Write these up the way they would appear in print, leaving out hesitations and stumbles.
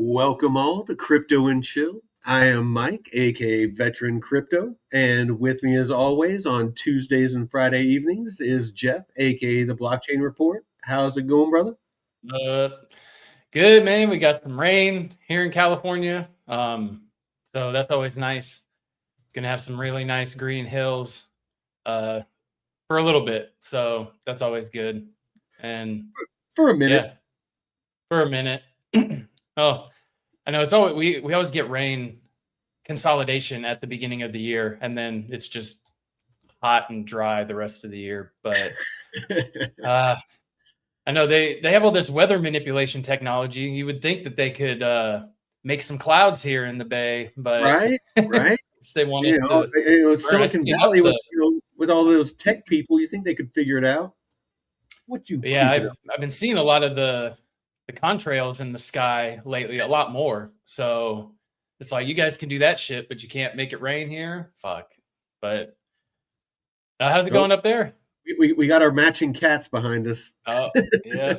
Welcome all to Crypto and Chill. I am Mike, aka Veteran Crypto, and with me as always on Tuesdays and Friday evenings is Jeff, aka the Blockchain Report. How's it going, brother? Good, man. We got some rain here in California, so that's always nice. Gonna have some really nice green hills for a little bit, so that's always good. And For a minute. yeah, for a minute. Oh, I know it's always we always get rain consolidation at the beginning of the year, and then it's just hot and dry the rest of the year. But I know they have all this weather manipulation technology. You would think that they could make some clouds here in the Bay, but right. they wanted Silicon Valley with all those tech people. You think they could figure it out? I've been seeing a lot of the contrails in the sky lately, a lot more. So it's like, you guys can do that shit, but you can't make it rain here. Fuck. But how's it going up there? We got our matching cats behind us. Oh, yeah.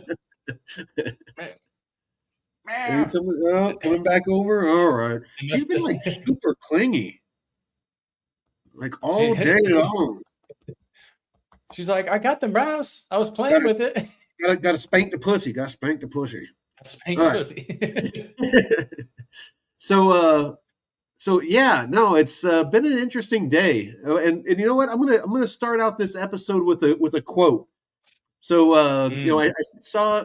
Coming back over? All right. She's been like super clingy. Like all day long. She's like, I got the mouse. I was playing with it. Gotta spank the pussy. Gotta spank the pussy. Spank the pussy. So yeah, no, it's been an interesting day, and you know what? I'm gonna start out this episode with a quote. So I saw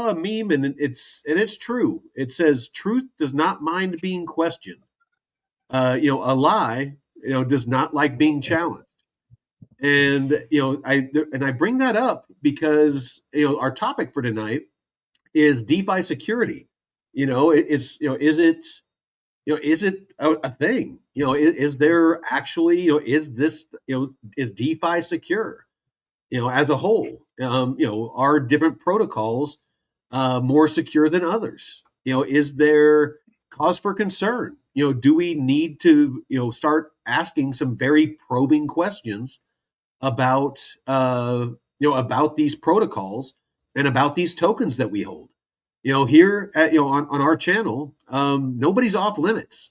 a meme, and it's true. It says, "Truth does not mind being questioned. A lie, does not like being challenged." And I bring that up because our topic for tonight is DeFi security. Is it a thing? Is there actually, is DeFi secure? As a whole, are different protocols more secure than others? Is there cause for concern? Do we need to, start asking some very probing questions about, about these protocols and about these tokens that we hold? Here at, on our channel, nobody's off limits.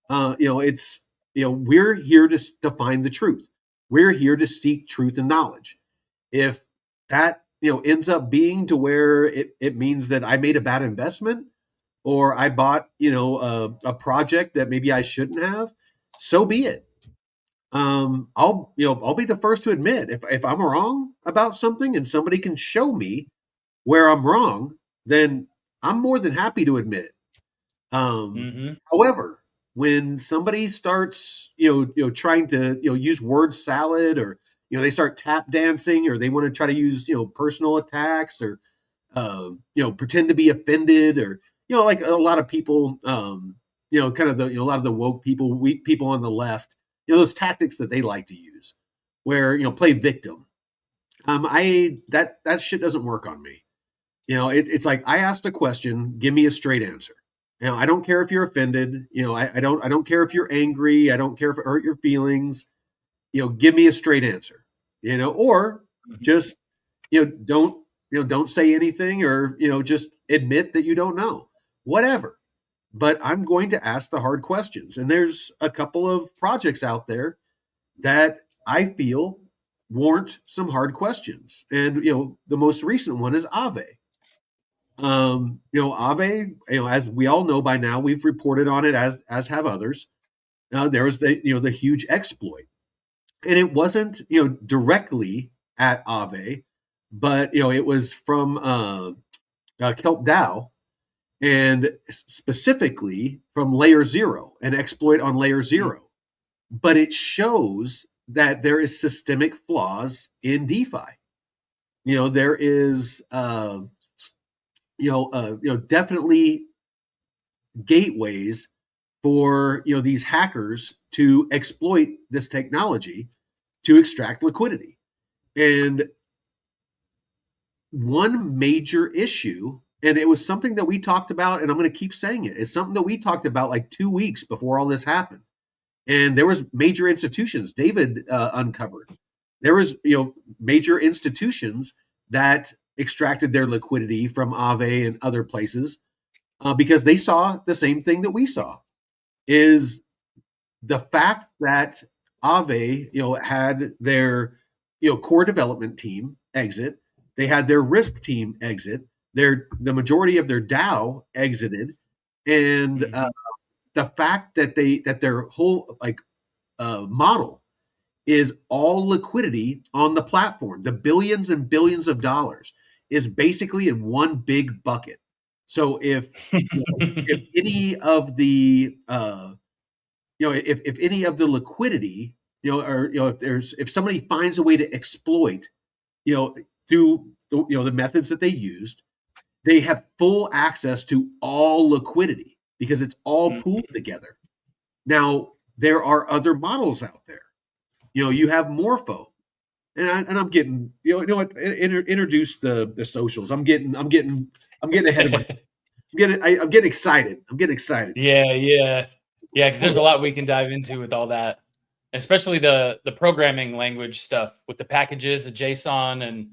We're here to find the truth. We're here to seek truth and knowledge. If that, ends up being to where it means that I made a bad investment, or I bought, a project that maybe I shouldn't have, so be it. I'll be the first to admit if I'm wrong about something and somebody can show me where I'm wrong, then I'm more than happy to admit it. However, when somebody starts, trying to, use word salad, or, they start tap dancing, or they want to try to use, personal attacks, or, pretend to be offended, or, like a lot of people, kind of a lot of the woke people, weak people on the left, those tactics that they like to use, where, play victim. That shit doesn't work on me. It's like, I asked a question, give me a straight answer. I don't care if you're offended. I don't care if you're angry. I don't care if it hurt your feelings. Give me a straight answer. Or just don't say anything, or just admit that you don't know. Whatever. But I'm going to ask the hard questions. And there's a couple of projects out there that I feel warrant some hard questions. And the most recent one is Aave. Aave, as we all know by now, we've reported on it, as have others. There was the huge exploit, and it wasn't directly at Aave, but it was from Kelp DAO, and specifically from LayerZero, an exploit on LayerZero. But it shows that there is systemic flaws in DeFi. There is definitely gateways for these hackers to exploit this technology to extract liquidity. And one major issue, and it was something that we talked about, and I'm going to keep saying it, it's something that we talked about like 2 weeks before all this happened. And there was major institutions David uncovered. There was major institutions that extracted their liquidity from Aave and other places, because they saw the same thing that we saw, is the fact that Aave, had their, core development team exit. They had their risk team exit. The majority of their DAO exited, and the fact that their whole model is all liquidity on the platform, the billions and billions of dollars, is basically in one big bucket. So if any of the if any of the liquidity, or if somebody finds a way to exploit, through the methods that they used, they have full access to all liquidity because it's all pooled together. Now there are other models out there. You have Morpho, and I'm getting what, introduce the socials. I'm getting ahead of myself. I'm getting excited. Yeah. Because there's a lot we can dive into with all that, especially the programming language stuff with the packages, the JSON, and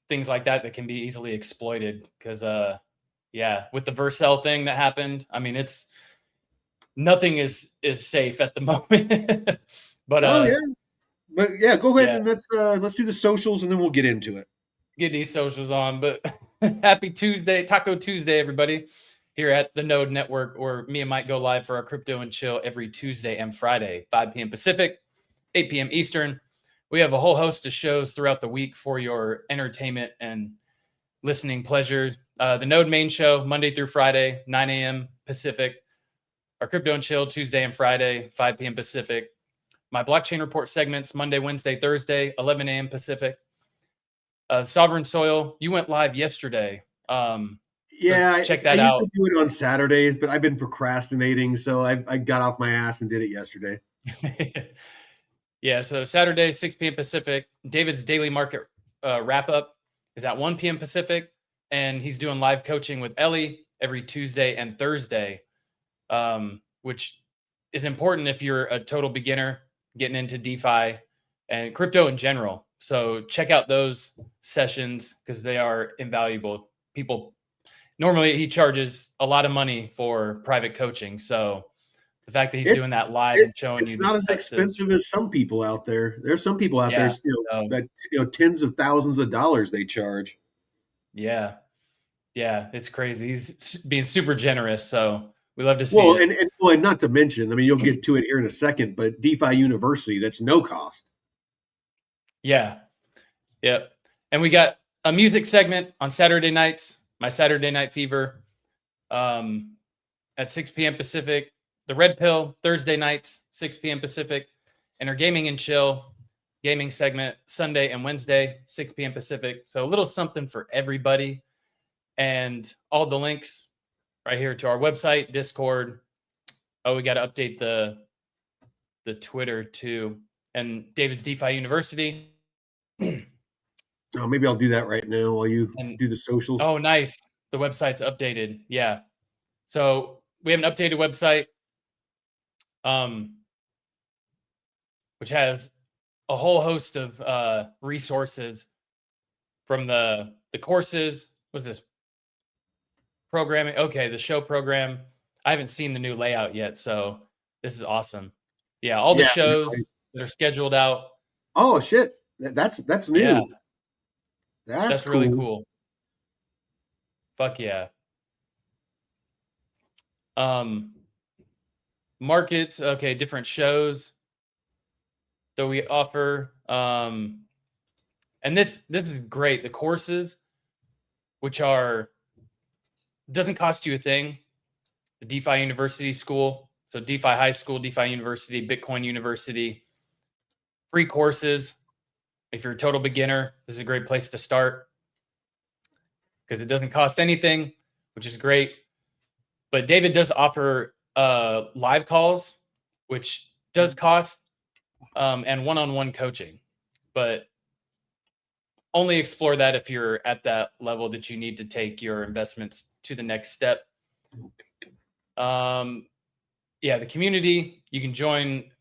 things like that can be easily exploited. Because with the Vercel thing that happened, I mean, nothing is safe at the moment. But go ahead and let's do the socials, and then we'll get into it. Get these socials on. But happy Tuesday, Taco Tuesday, everybody, here at the Node Network, where me and Mike go live for our Crypto and Chill every Tuesday and Friday, 5 p.m. Pacific, 8 p.m. Eastern. We have a whole host of shows throughout the week for your entertainment and listening pleasure. The Node main show, Monday through Friday, 9 a.m. Pacific. Our Crypto and Chill, Tuesday and Friday, 5 p.m. Pacific. My blockchain report segments, Monday, Wednesday, Thursday, 11 a.m. Pacific. Sovereign Soil, you went live yesterday. Check that out. I usually do it on Saturdays, but I've been procrastinating, so I got off my ass and did it yesterday. So Saturday, 6 p.m. Pacific. David's daily market wrap-up is at 1 p.m. Pacific, and he's doing live coaching with Ellie every Tuesday and Thursday, which is important if you're a total beginner getting into DeFi and crypto in general. So check out those sessions because they are invaluable. Normally he charges a lot of money for private coaching. So the fact that he's doing that live and showing you, it's not as expensive as some people out there. There's some people out there, that tens of thousands of dollars they charge. Yeah, it's crazy. He's being super generous, so we love to see it. And not to mention, I mean, you'll get to it here in a second, but DeFi University, that's no cost. Yeah. Yep. And we got a music segment on Saturday nights, my Saturday Night Fever, at 6 p.m. Pacific. The Red Pill, Thursday nights, 6 p.m. Pacific. And our Gaming and Chill gaming segment, Sunday and Wednesday, 6 p.m. Pacific. So a little something for everybody. And all the links right here to our website, Discord. Oh, we got to update the Twitter too. And David's DeFi University. Oh, maybe I'll do that right now while you do the socials. Oh, nice. The website's updated. Yeah. So we have an updated website, which has a whole host of resources from the courses. What's this? Programming. Okay, the show program. I haven't seen the new layout yet, so this is awesome. Yeah, all the shows that are scheduled out. Oh shit, that's new. Yeah. That's cool. Really cool. Fuck yeah. Markets. Okay, different shows that we offer. And this is great. The courses, which doesn't cost you a thing. The DeFi University School. So DeFi High School, DeFi University, Bitcoin University. Free courses. If you're a total beginner, this is a great place to start because it doesn't cost anything, which is great. But David does offer live calls, which does cost, and one-on-one coaching. But only explore that if you're at that level that you need to take your investments to the next step. The community, you can join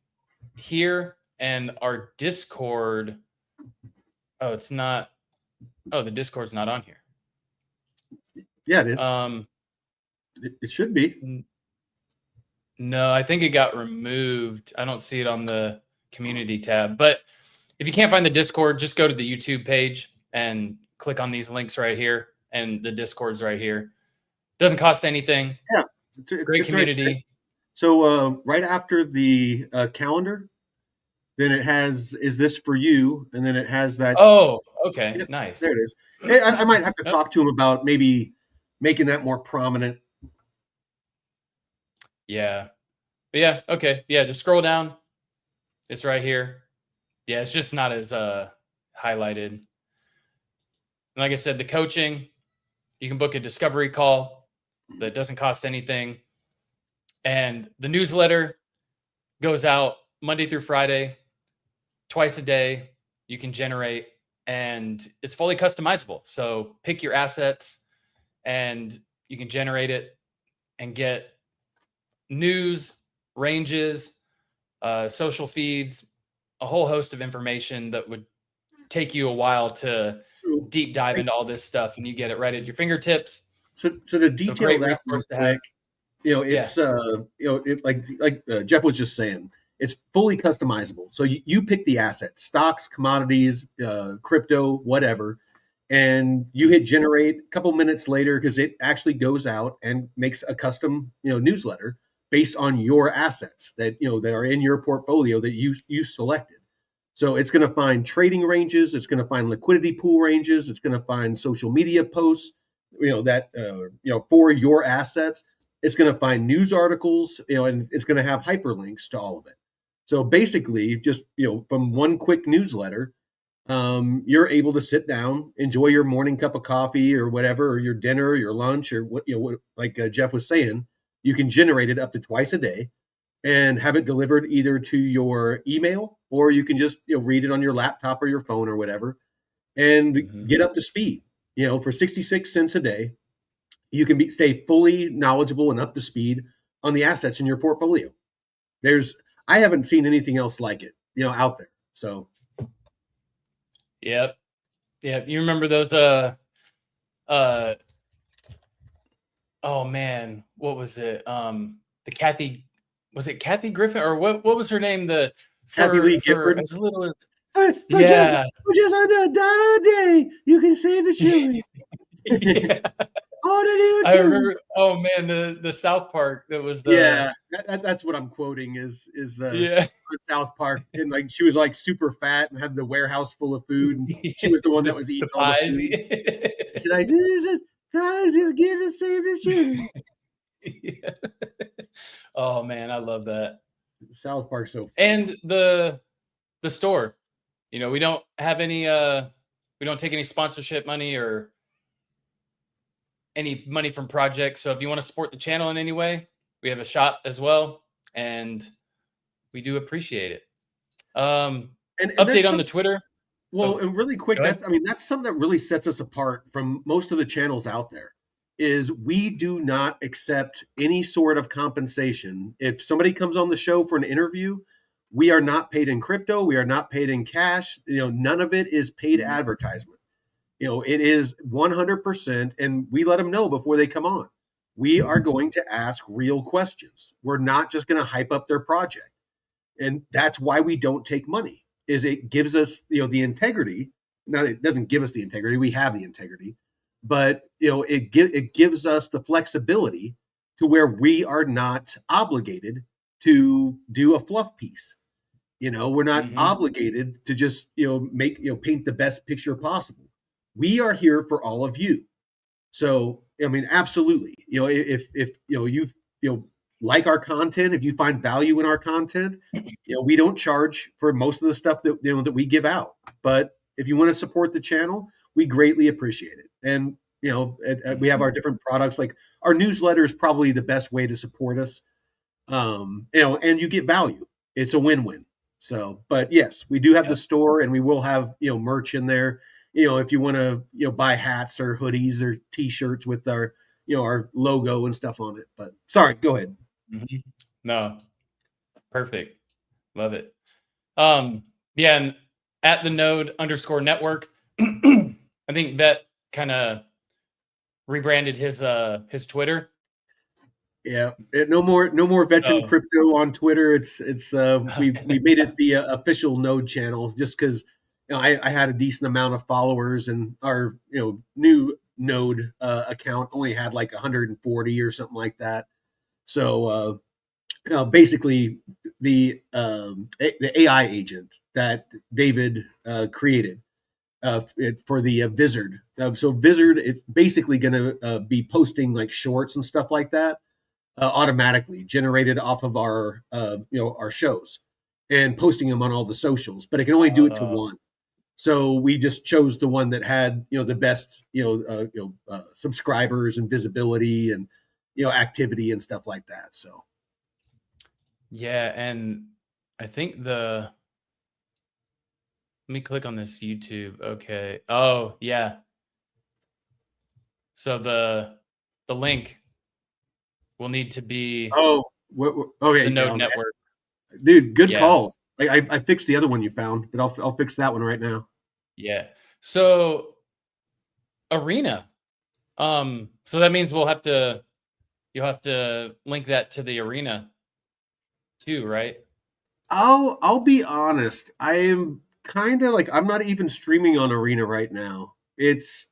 here, and our Discord. Oh, it's not. Oh, the Discord's not on here. Yeah, it is. Um, It should be. No, I think it got removed. I don't see it on the community tab. But if you can't find the Discord, just go to the YouTube page and click on these links right here. And the Discord's right here. Doesn't cost anything. Yeah. Great It's community. Right. So right after the calendar, then it has, is this for you? And then it has that. Oh, okay. Yep, Nice. there it is. I might have to talk to him about maybe making that more prominent. Yeah. But yeah. Okay. Yeah. Just scroll down. It's right here. Yeah. It's just not as highlighted. And like I said, the coaching, you can book a discovery call that doesn't cost anything. And the newsletter goes out Monday through Friday, twice a day. You can generate, and it's fully customizable. So pick your assets and you can generate it and get news, ranges, social feeds, a whole host of information that would take you a while to deep dive into all this stuff, and you get it right at your fingertips. So to detail that real quick, it's like Jeff was just saying, it's fully customizable. So you pick the assets, stocks, commodities, crypto, whatever, and you hit generate. A couple minutes later, because it actually goes out and makes a custom newsletter based on your assets that that are in your portfolio that you selected. So it's going to find trading ranges, it's going to find liquidity pool ranges, it's going to find social media posts, that for your assets. It's going to find news articles, and it's going to have hyperlinks to all of it. So basically, just from one quick newsletter, you're able to sit down, enjoy your morning cup of coffee or whatever, or your dinner, or your lunch, or what like Jeff was saying. You can generate it up to twice a day and have it delivered either to your email, or you can just read it on your laptop or your phone or whatever, and get up to speed. For 66 cents a day, you can stay fully knowledgeable and up to speed on the assets in your portfolio. I haven't seen anything else like it, out there. So, yep. You remember those? Oh man, what was it? Was it Kathy Griffin, or what was her name? Kathy Lee Gifford. As little as for just under $1 a day, you can save the children. Yeah. I remember. Oh man, the South Park that was that's what I'm quoting is yeah. South Park, and like she was like super fat and had the warehouse full of food, and she was the one that was eating all the food. Should I do this? God, just give it, save the children. Yeah. Oh man, I love that. South Park so. And the store, we don't have any we don't take any sponsorship money or any money from projects. So if you want to support the channel in any way, we have a shop as well, and we do appreciate it. And update on the Twitter. Well, and really quick, that's something that really sets us apart from most of the channels out there. Is we do not accept any sort of compensation. If somebody comes on the show for an interview, we are not paid in crypto. We are not paid in cash. None of it is paid advertisement. It is 100%, and we let them know before they come on. We are going to ask real questions. We're not just going to hype up their project. And that's why we don't take money, is it gives us, the integrity. Now, it doesn't give us the integrity. We have the integrity. But, it gives us the flexibility to where we are not obligated to do a fluff piece. We're not obligated to just, paint the best picture possible. We are here for all of you. So, absolutely. If you like our content, if you find value in our content, we don't charge for most of the stuff that that we give out. But if you want to support the channel, we greatly appreciate it. And we have our different products. Like our newsletter is probably the best way to support us. And you get value. It's a win-win. So, but yes, we do have the store, and we will have merch in there. If you want to buy hats or hoodies or T-shirts with our our logo and stuff on it. But sorry, go ahead. No, perfect, love it. And at the node _network, I think that kind of rebranded his Twitter. Yeah, no more veteran So crypto on Twitter. It's we made it the official node channel just because I had a decent amount of followers and our new node account only had like 140 or something like that. So basically the AI agent that David created for the Vizard. So Vizard, it's basically going to be posting like shorts and stuff like that automatically generated off of our our shows and posting them on all the socials, but it can only do it to one. So we just chose the one that had the best subscribers and visibility and activity and stuff like that. So yeah, and I think let me click on this YouTube. Okay. Oh yeah. So the link will need to be okay, the node network. Dude, good calls. I fixed the other one you found, but I'll fix that one right now. Yeah. So Arena. So that means you'll have to link that to the Arena too, right? I'll be honest. I am kind of like I'm not even streaming on Arena right now. It's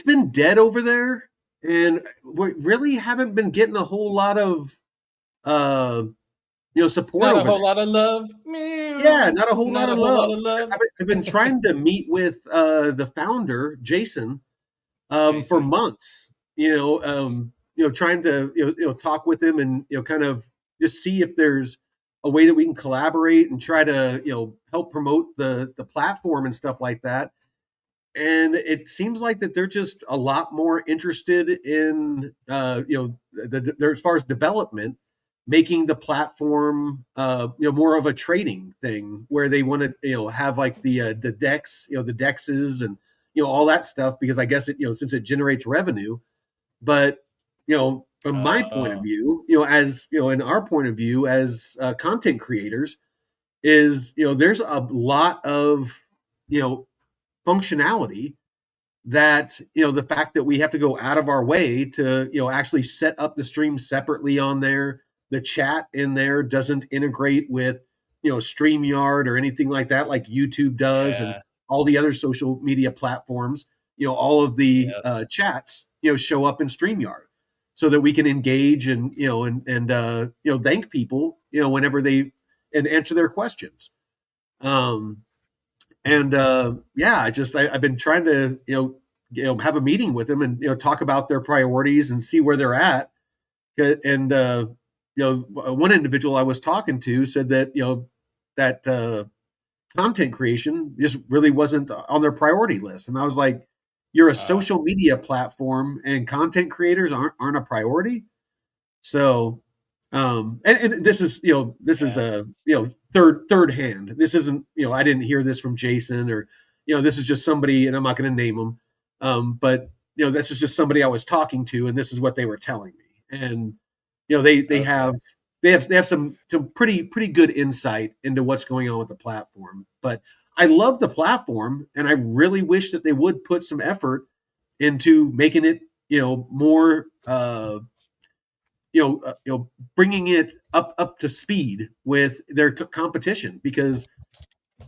been dead over there, and we really haven't been getting a whole lot of support. Not over a whole there. lot of love. Yeah, not a whole lot of love. I've been trying to meet with the founder, Jason, for months. Trying to talk with him and kind of just see if there's a way that we can collaborate and try to help promote the platform and stuff like that. And it seems like that they're just a lot more interested in as far as development, making the platform more of a trading thing where they want to have like the DEX, the DEXs and all that stuff, because I guess it since it generates revenue. But from my point of view, as in our point of view as content creators, is there's a lot of functionality that the fact that we have to go out of our way to actually set up the stream separately on there. The chat in there doesn't integrate with StreamYard or anything like that, like YouTube does, and all the other social media platforms. All of the chats show up in StreamYard, so that we can engage and thank people whenever they and answer their questions. I've been trying to have a meeting with them and talk about their priorities and see where they're at. And one individual I was talking to said that that content creation just really wasn't on their priority list, and I was like, "You're a social media platform, and content creators aren't a priority." So and this is is a third hand. This isn't I didn't hear this from Jason, or this is just somebody, and I'm not going to name them, but that's just somebody I was talking to, and this is what they were telling me. And they have some pretty good insight into what's going on with the platform. But I love the platform, and I really wish that they would put some effort into making it more bringing it up to speed with their competition, because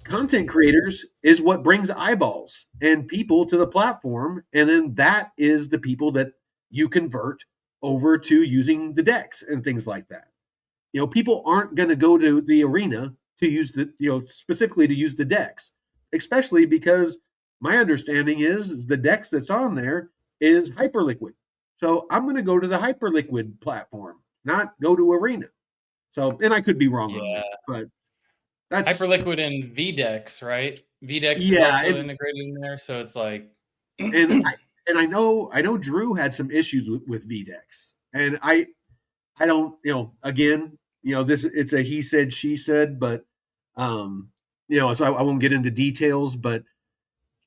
content creators is what brings eyeballs and people to the platform, and then that is the people that you convert over to using the DEX and things like that. People aren't going to go to the Arena to use the specifically to use the DEX, especially because my understanding is the DEX that's on there is Hyperliquid. So I'm going to go to the Hyperliquid platform, not go to Arena. So, and I could be wrong on that, but that's Hyperliquid and VDEX, right? VDEX is also integrated in there, so it's like. and I know Drew had some issues with VDEX, and I don't again this it's a he said she said, but so I won't get into details, but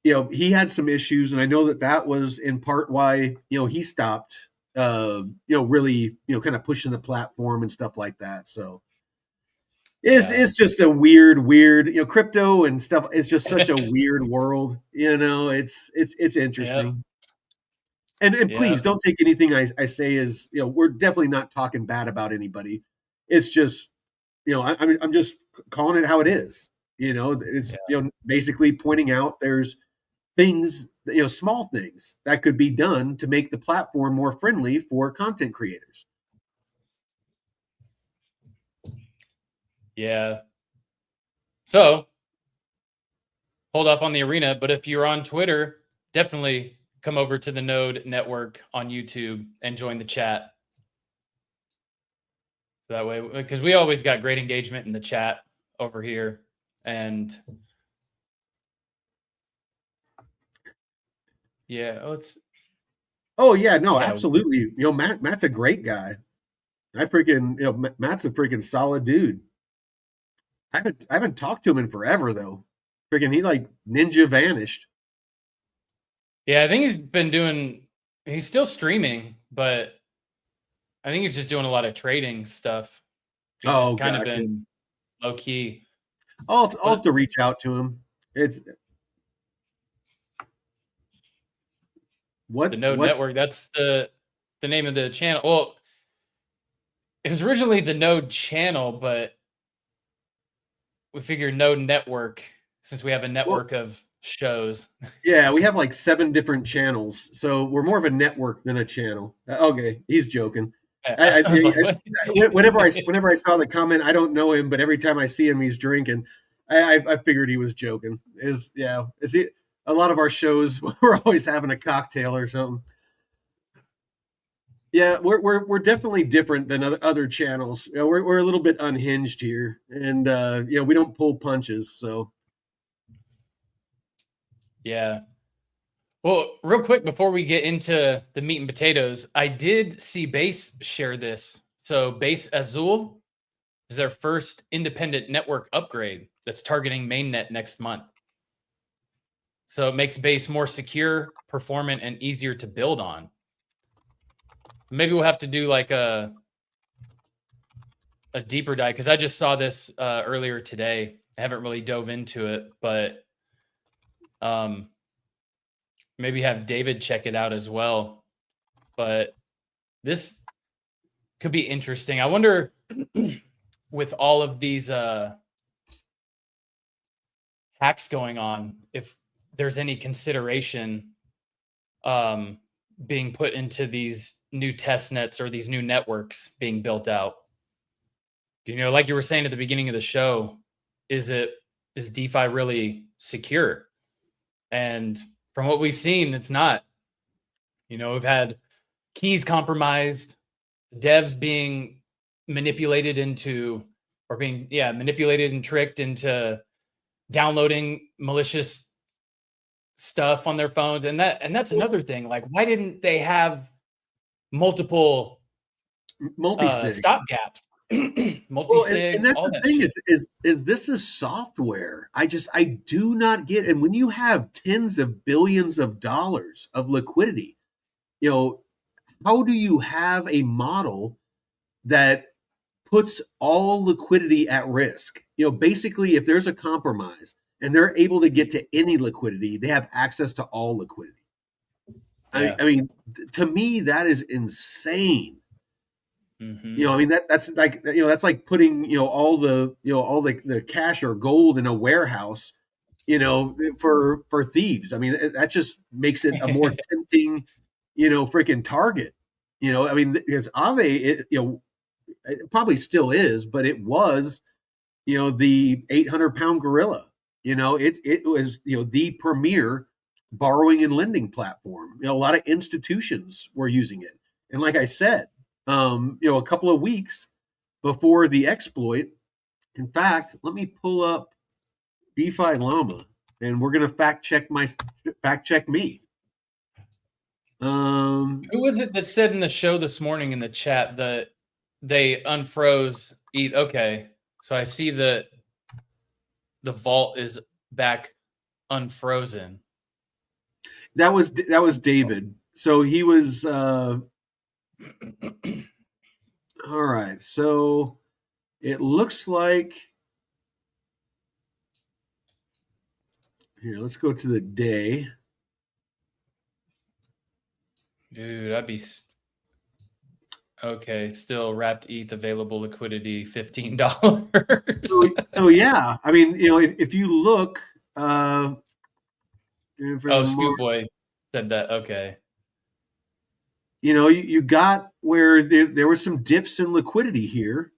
he had some issues, and I know that was in part why he stopped really kind of pushing the platform and stuff like that. So it's just a weird crypto and stuff. It's just such a weird world. It's interesting. And Yeah. please don't take anything I say as, we're definitely not talking bad about anybody. It's just, I'm just calling it how it is. It's, basically pointing out there's things, small things that could be done to make the platform more friendly for content creators. Yeah. So hold off on the arena, but if you're on Twitter, definitely come over to the Node Network on YouTube and join the chat. So that way, because we always got great engagement in the chat over here. And yeah, Oh yeah, no, yeah. absolutely. Matt's a great guy. Matt's a freaking solid dude. I haven't talked to him in forever though. Freaking he like ninja vanished. Yeah, I think he's still streaming, but I think he's just doing a lot of trading stuff. He's just kind of Gotcha. been low key. I'll have to reach out to him. It's The Node what's Network, that's the name of the channel. Well, it was originally the Node channel, but we figured Node Network, since we have a network of shows. Yeah, we have like 7 different channels, so we're more of a network than a channel. Okay, he's joking. Whenever I saw the comment, I don't know him, but every time I see him, he's drinking. I figured he was joking. Is he? A lot of our shows, we're always having a cocktail or something. Yeah, we're definitely different than other channels. We're a little bit unhinged here, and we don't pull punches. So Yeah. Well, real quick before we get into the meat and potatoes, I did see Base share this. So Base Azul is their first independent network upgrade that's targeting mainnet next month. So it makes Base more secure, performant, and easier to build on. Maybe we'll have to do like a deeper dive, because I just saw this earlier today. I haven't really dove into it, but maybe have David check it out as well. But this could be interesting. I wonder with all of these hacks going on, if there's any consideration being put into these new test nets or these new networks being built out. Like you were saying at the beginning of the show, is DeFi really secure? And from what we've seen, it's not. We've had keys compromised, devs being manipulated into, or being manipulated and tricked into downloading malicious stuff on their phones. And that's another thing. Like, why didn't they have multiple multi-sig stop gaps? Multi-sig, and that's all the that thing shit. is this is software. I do not get. And when you have tens of billions of dollars of liquidity, how do you have a model that puts all liquidity at risk? Basically, if there's a compromise and they're able to get to any liquidity, they have access to all liquidity. Yeah. I mean, to me, that is insane. Mm-hmm. I mean that's like that's like putting all the cash or gold in a warehouse, for thieves. I mean that just makes it a more tempting, freaking target. I mean because Aave, it probably still is, but it was, the 800-pound gorilla. It was the premier borrowing and lending platform. A lot of institutions were using it, and like I said, a couple of weeks before the exploit. In fact, let me pull up DeFi Llama, and we're gonna fact check me. Who was it that said in the show this morning in the chat that they unfroze ETH? Okay, so I see that the vault is back unfrozen. That was David. So he was all right. So it looks like here, let's go to the day. Dude, I'd be okay. Still wrapped ETH available liquidity $15. So yeah, I mean, if you look for Oh, the Scoop Boy said that. Okay. you got where there was some dips in liquidity here,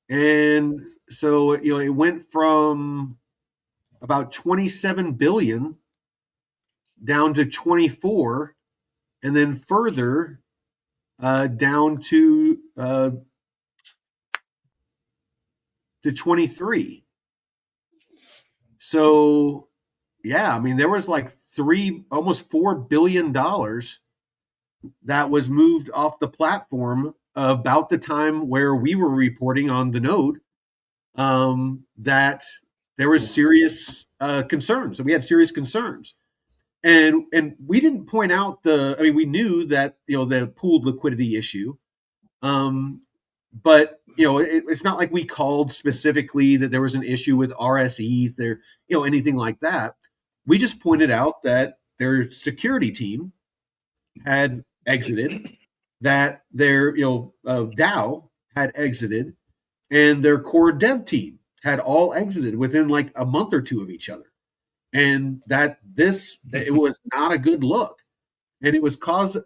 and so it went from about 27 billion down to 24, and then further down to 23. So yeah, I mean, there was like almost $4 billion that was moved off the platform about the time where we were reporting on the node, that there was serious concerns. So we had serious concerns. And we didn't point out we knew that, the pooled liquidity issue. But it's not like we called specifically that there was an issue with rsETH or anything like that. We just pointed out that their security team had exited, that their DAO had exited, and their core dev team had all exited within like a month or two of each other, and that it was not a good look, and it was cause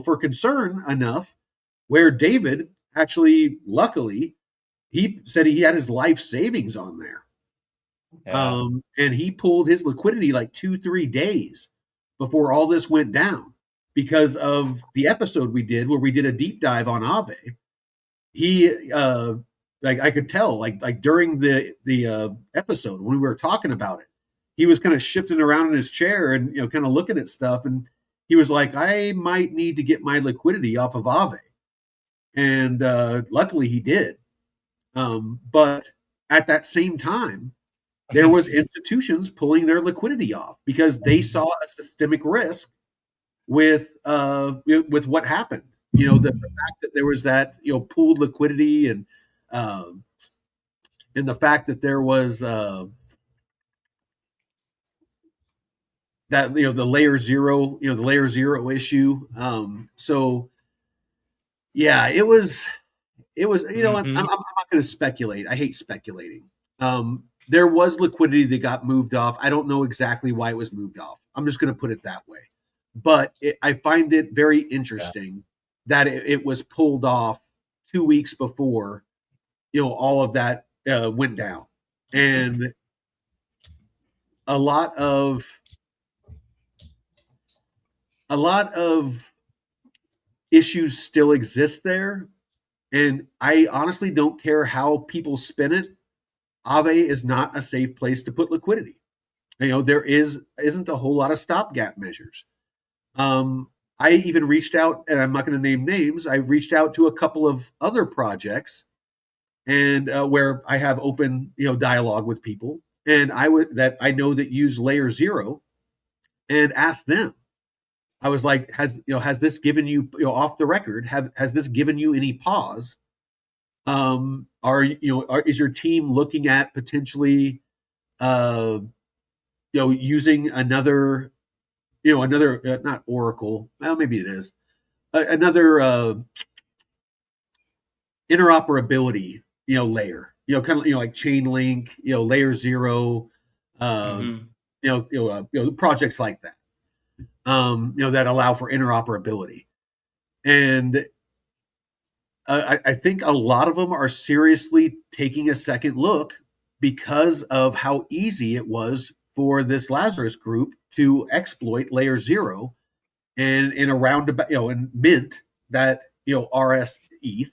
for concern enough where David actually, luckily, he said he had his life savings on there. Yeah. And he pulled his liquidity like 2-3 days before all this went down because of the episode we did where we did a deep dive on Aave. He like I could tell like during the episode when we were talking about it, he was kind of shifting around in his chair and kind of looking at stuff, and he was like, I might need to get my liquidity off of Aave. And luckily he did. But at that same time, there was institutions pulling their liquidity off because they saw a systemic risk with what happened. The fact that there was that pooled liquidity, and the fact that there was that the layer zero, the layer zero issue. So yeah, it was. I'm not going to speculate. I hate speculating. There was liquidity that got moved off. I don't know exactly why it was moved off. I'm just going to put it that way. But I find it very interesting that it was pulled off 2 weeks before, all of that went down. And a lot of issues still exist there. And I honestly don't care how people spin it. Aave is not a safe place to put liquidity. There isn't a whole lot of stopgap measures. I even reached out, and I'm not going to name names. I reached out to a couple of other projects, and where I have open, dialogue with people, and I know that use LayerZero, and asked them. I was like, has this given you, off the record, has this given you any pause? Is your team looking at potentially, using another, not Oracle, well, maybe it is another interoperability, layer, kind of, like Chainlink, LayerZero, projects like that, that allow for interoperability. And I think a lot of them are seriously taking a second look because of how easy it was for this Lazarus Group to exploit LayerZero and in a roundabout, and mint that, rsETH,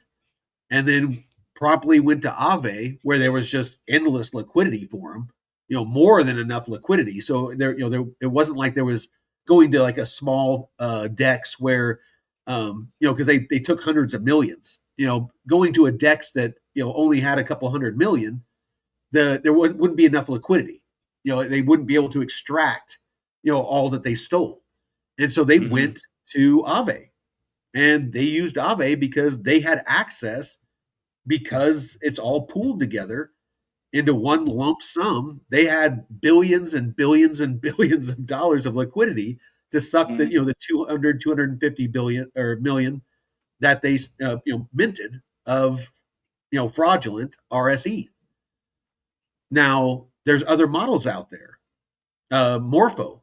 and then promptly went to Aave where there was just endless liquidity for them, more than enough liquidity. So there, it wasn't like there was going to like a small DEX where, because they took hundreds of millions, going to a DEX that, only had a couple hundred million, there wouldn't be enough liquidity. They wouldn't be able to extract, all that they stole. And so they went to Aave, and they used Aave because they had access, because it's all pooled together into one lump sum. They had billions and billions and billions of dollars of liquidity to suck the, the 250 billion or million that they, minted of, fraudulent rsETH. Now, there's other models out there. Morpho,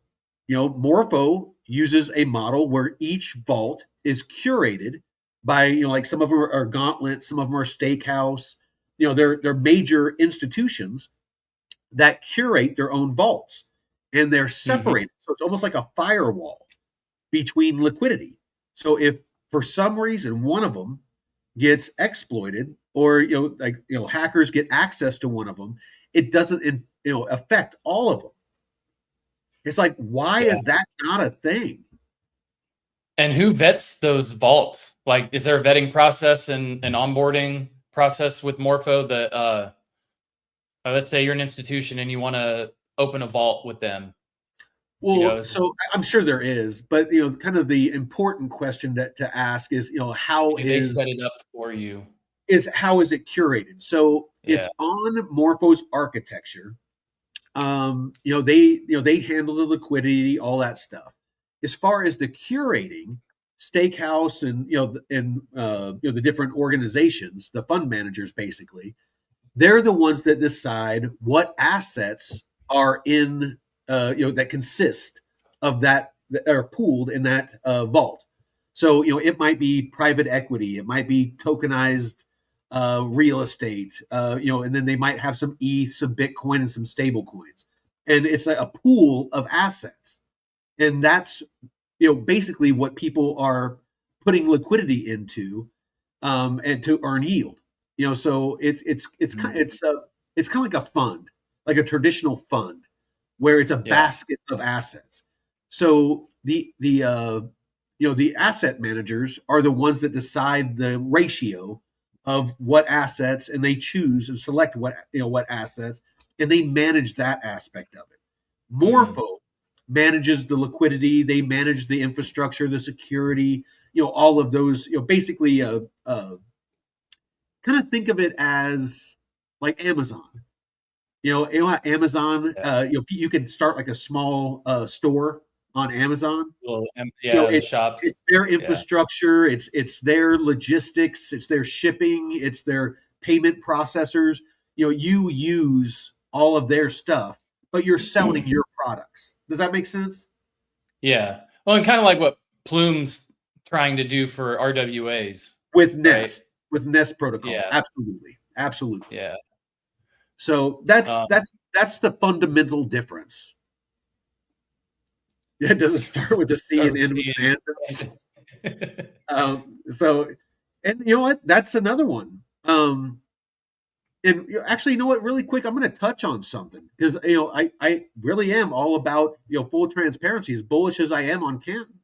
Morpho uses a model where each vault is curated by, like some of them are Gauntlet, some of them are Steakhouse. They're major institutions that curate their own vaults, and they're separated. So it's almost like a firewall between liquidity. So if for some reason one of them gets exploited, or hackers get access to one of them, it doesn't affect all of them. It's like, why is that not a thing? And who vets those vaults? Like, is there a vetting process and an onboarding process with Morpho that, let's say you're an institution and you want to open a vault with them? Well, so I'm sure there is, but kind of the important question to ask is, how they set it up for you? How is it curated? So it's on Morpho's architecture. They handle the liquidity, all that stuff. As far as the curating, Steakhouse and the different organizations, the fund managers, basically, they're the ones that decide what assets are in that consist of that are pooled in that vault. So it might be private equity, it might be tokenized real estate, and then they might have some ETH, some Bitcoin, and some stable coins, and it's like a pool of assets, and that's basically what people are putting liquidity into, and to earn yield. So it's kind of like a fund, like a traditional fund, where it's a basket of assets. So the asset managers are the ones that decide the ratio of what assets, and they choose and select what assets, and they manage that aspect of it. Morpho manages the liquidity, they manage the infrastructure, the security, all of those, basically kind of think of it as like Amazon. Amazon, you can start like a small store on Amazon. Well, shops. It's their infrastructure, it's their logistics, it's their shipping, it's their payment processors. You use all of their stuff, but you're selling your products. Does that make sense? Yeah. Well, and kind of like what Plume's trying to do for RWAs with Nest, with Nest protocol. Yeah. Absolutely. Yeah. So that's the fundamental difference. Yeah, it doesn't start with a C and end with an. So, and you know what? That's another one. And actually, really quick, I'm going to touch on something, because I really am all about full transparency. As bullish as I am on Canton,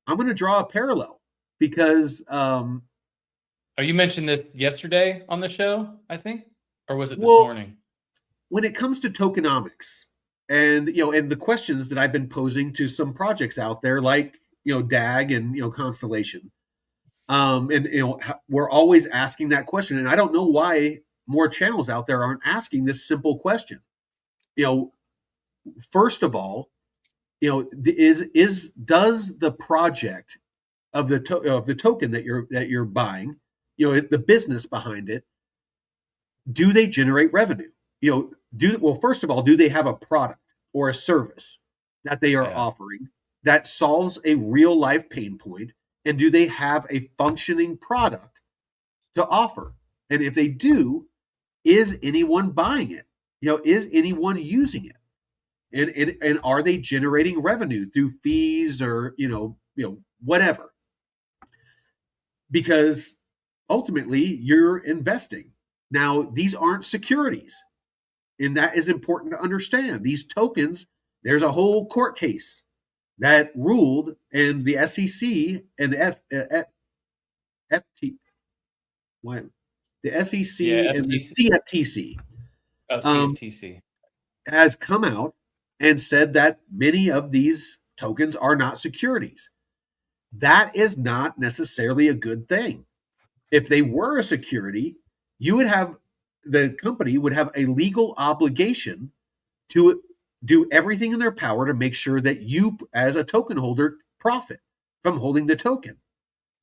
I'm going to draw a parallel, because you mentioned this yesterday on the show, I think, or was it this morning? When it comes to tokenomics, and and the questions that I've been posing to some projects out there, like DAG and Constellation, and we're always asking that question, and I don't know why more channels out there aren't asking this simple question. First of all, does the project of the token that you're buying, the business behind it, do they generate revenue? First of all, do they have a product or a service that they are offering that solves a real life pain point? And do they have a functioning product to offer? And if they do, is anyone buying it? Is anyone using it? And are they generating revenue through fees or whatever? Because ultimately you're investing. Now, these aren't securities, and that is important to understand. These tokens, there's a whole court case that ruled, and the SEC and the the SEC and the CFTC, CFTC has come out and said that many of these tokens are not securities. That is not necessarily a good thing. If they were a security, the company would have a legal obligation to do everything in their power to make sure that you, as a token holder, profit from holding the token,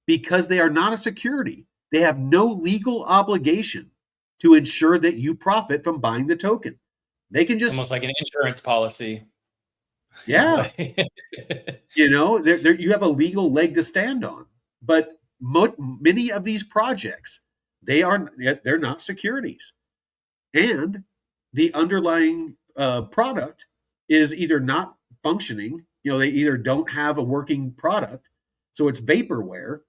because they are not a security. They have no legal obligation to ensure that you profit from buying the token. They can just almost like an insurance policy. Yeah. You have a legal leg to stand on. But many of these projects, they're not securities. And the underlying product is either not functioning, they either don't have a working product, so it's vaporware,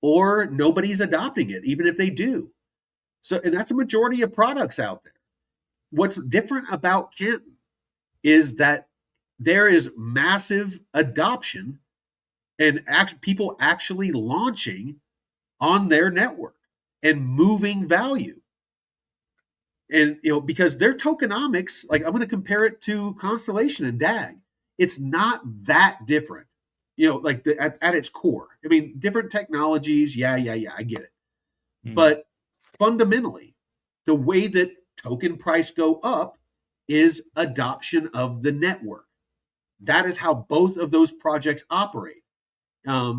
or nobody's adopting it, even if they do. So, and that's a majority of products out there. What's different about Canton is that there is massive adoption and people actually launching on their network and moving value. And, because their tokenomics, like I'm going to compare it to Constellation and DAG, it's not that different, like at its core. I mean, different technologies. Yeah, I get it. But fundamentally, the way that token price go up is adoption of the network. That is how both of those projects operate. A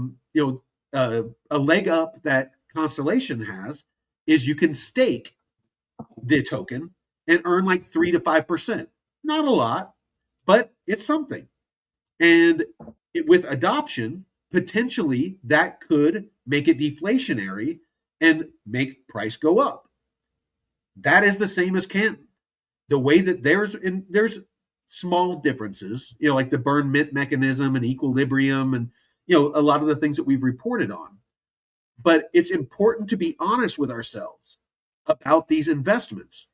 leg up that Constellation has is you can stake the token and earn like 3 to 5%. Not a lot, but it's something. And with adoption, potentially that could make it deflationary and make price go up. That is the same as Canton. The way that there's small differences, like the burn mint mechanism and equilibrium and, a lot of the things that we've reported on. But it's important to be honest with ourselves about these investments.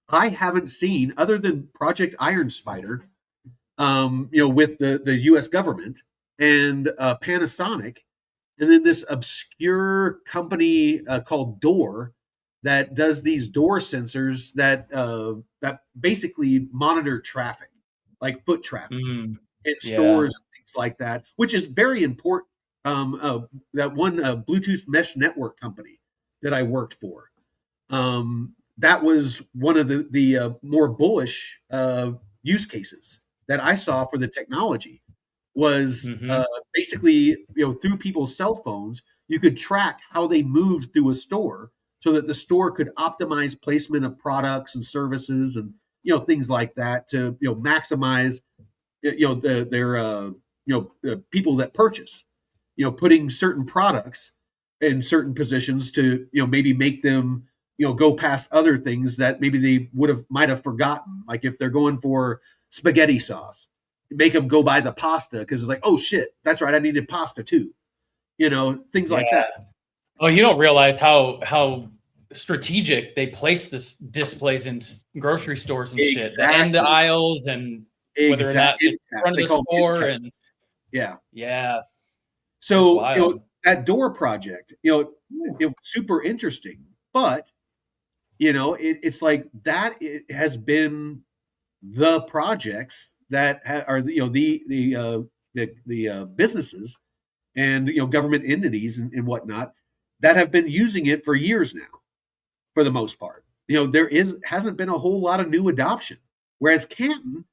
I haven't seen, other than Project Iron Spider, with the U.S. government and Panasonic, and then this obscure company called Door that does these door sensors that basically monitor traffic, like foot traffic in stores and things like that, which is very important. That one Bluetooth mesh network company that I worked for, that was one of the more bullish use cases that I saw for the technology. Was basically, through people's cell phones, you could track how they moved through a store, so that the store could optimize placement of products and services and things like that to maximize their people that purchase, putting certain products in certain positions to maybe make them go past other things that maybe they might have forgotten, like if they're going for spaghetti sauce, make them go buy the pasta because it's like, oh shit, that's right, I needed pasta too, things like that. Oh, you don't realize how strategic they place this displays in grocery stores and shit. The end aisles and whether or not it's in front of the store and yeah. So that Door project, it was super interesting, but it's like that. It has been the projects that are the businesses and government entities and whatnot that have been using it for years now. For the most part, there hasn't been a whole lot of new adoption. Whereas Canton,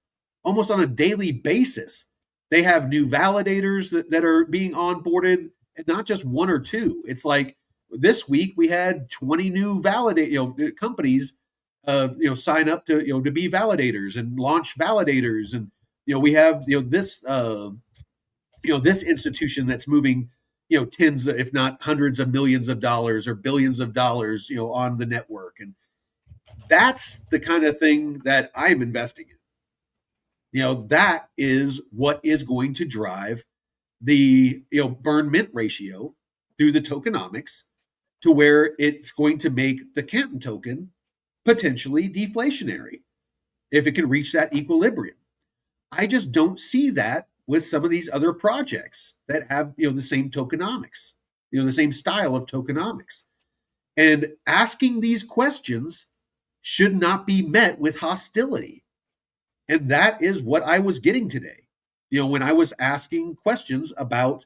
almost on a daily basis, they have new validators that are being onboarded, and not just one or two. It's like this week we had 20 new companies, sign up to be validators and launch validators, and we have this institution that's moving tens, if not hundreds of millions of dollars or billions of dollars, on the network. And that's the kind of thing that I'm investing in. That is what is going to drive the, burn mint ratio through the tokenomics to where it's going to make the Canton token potentially deflationary if it can reach that equilibrium. I just don't see that with some of these other projects that have, the same tokenomics, the same style of tokenomics. And asking these questions should not be met with hostility. And that is what I was getting today, when I was asking questions about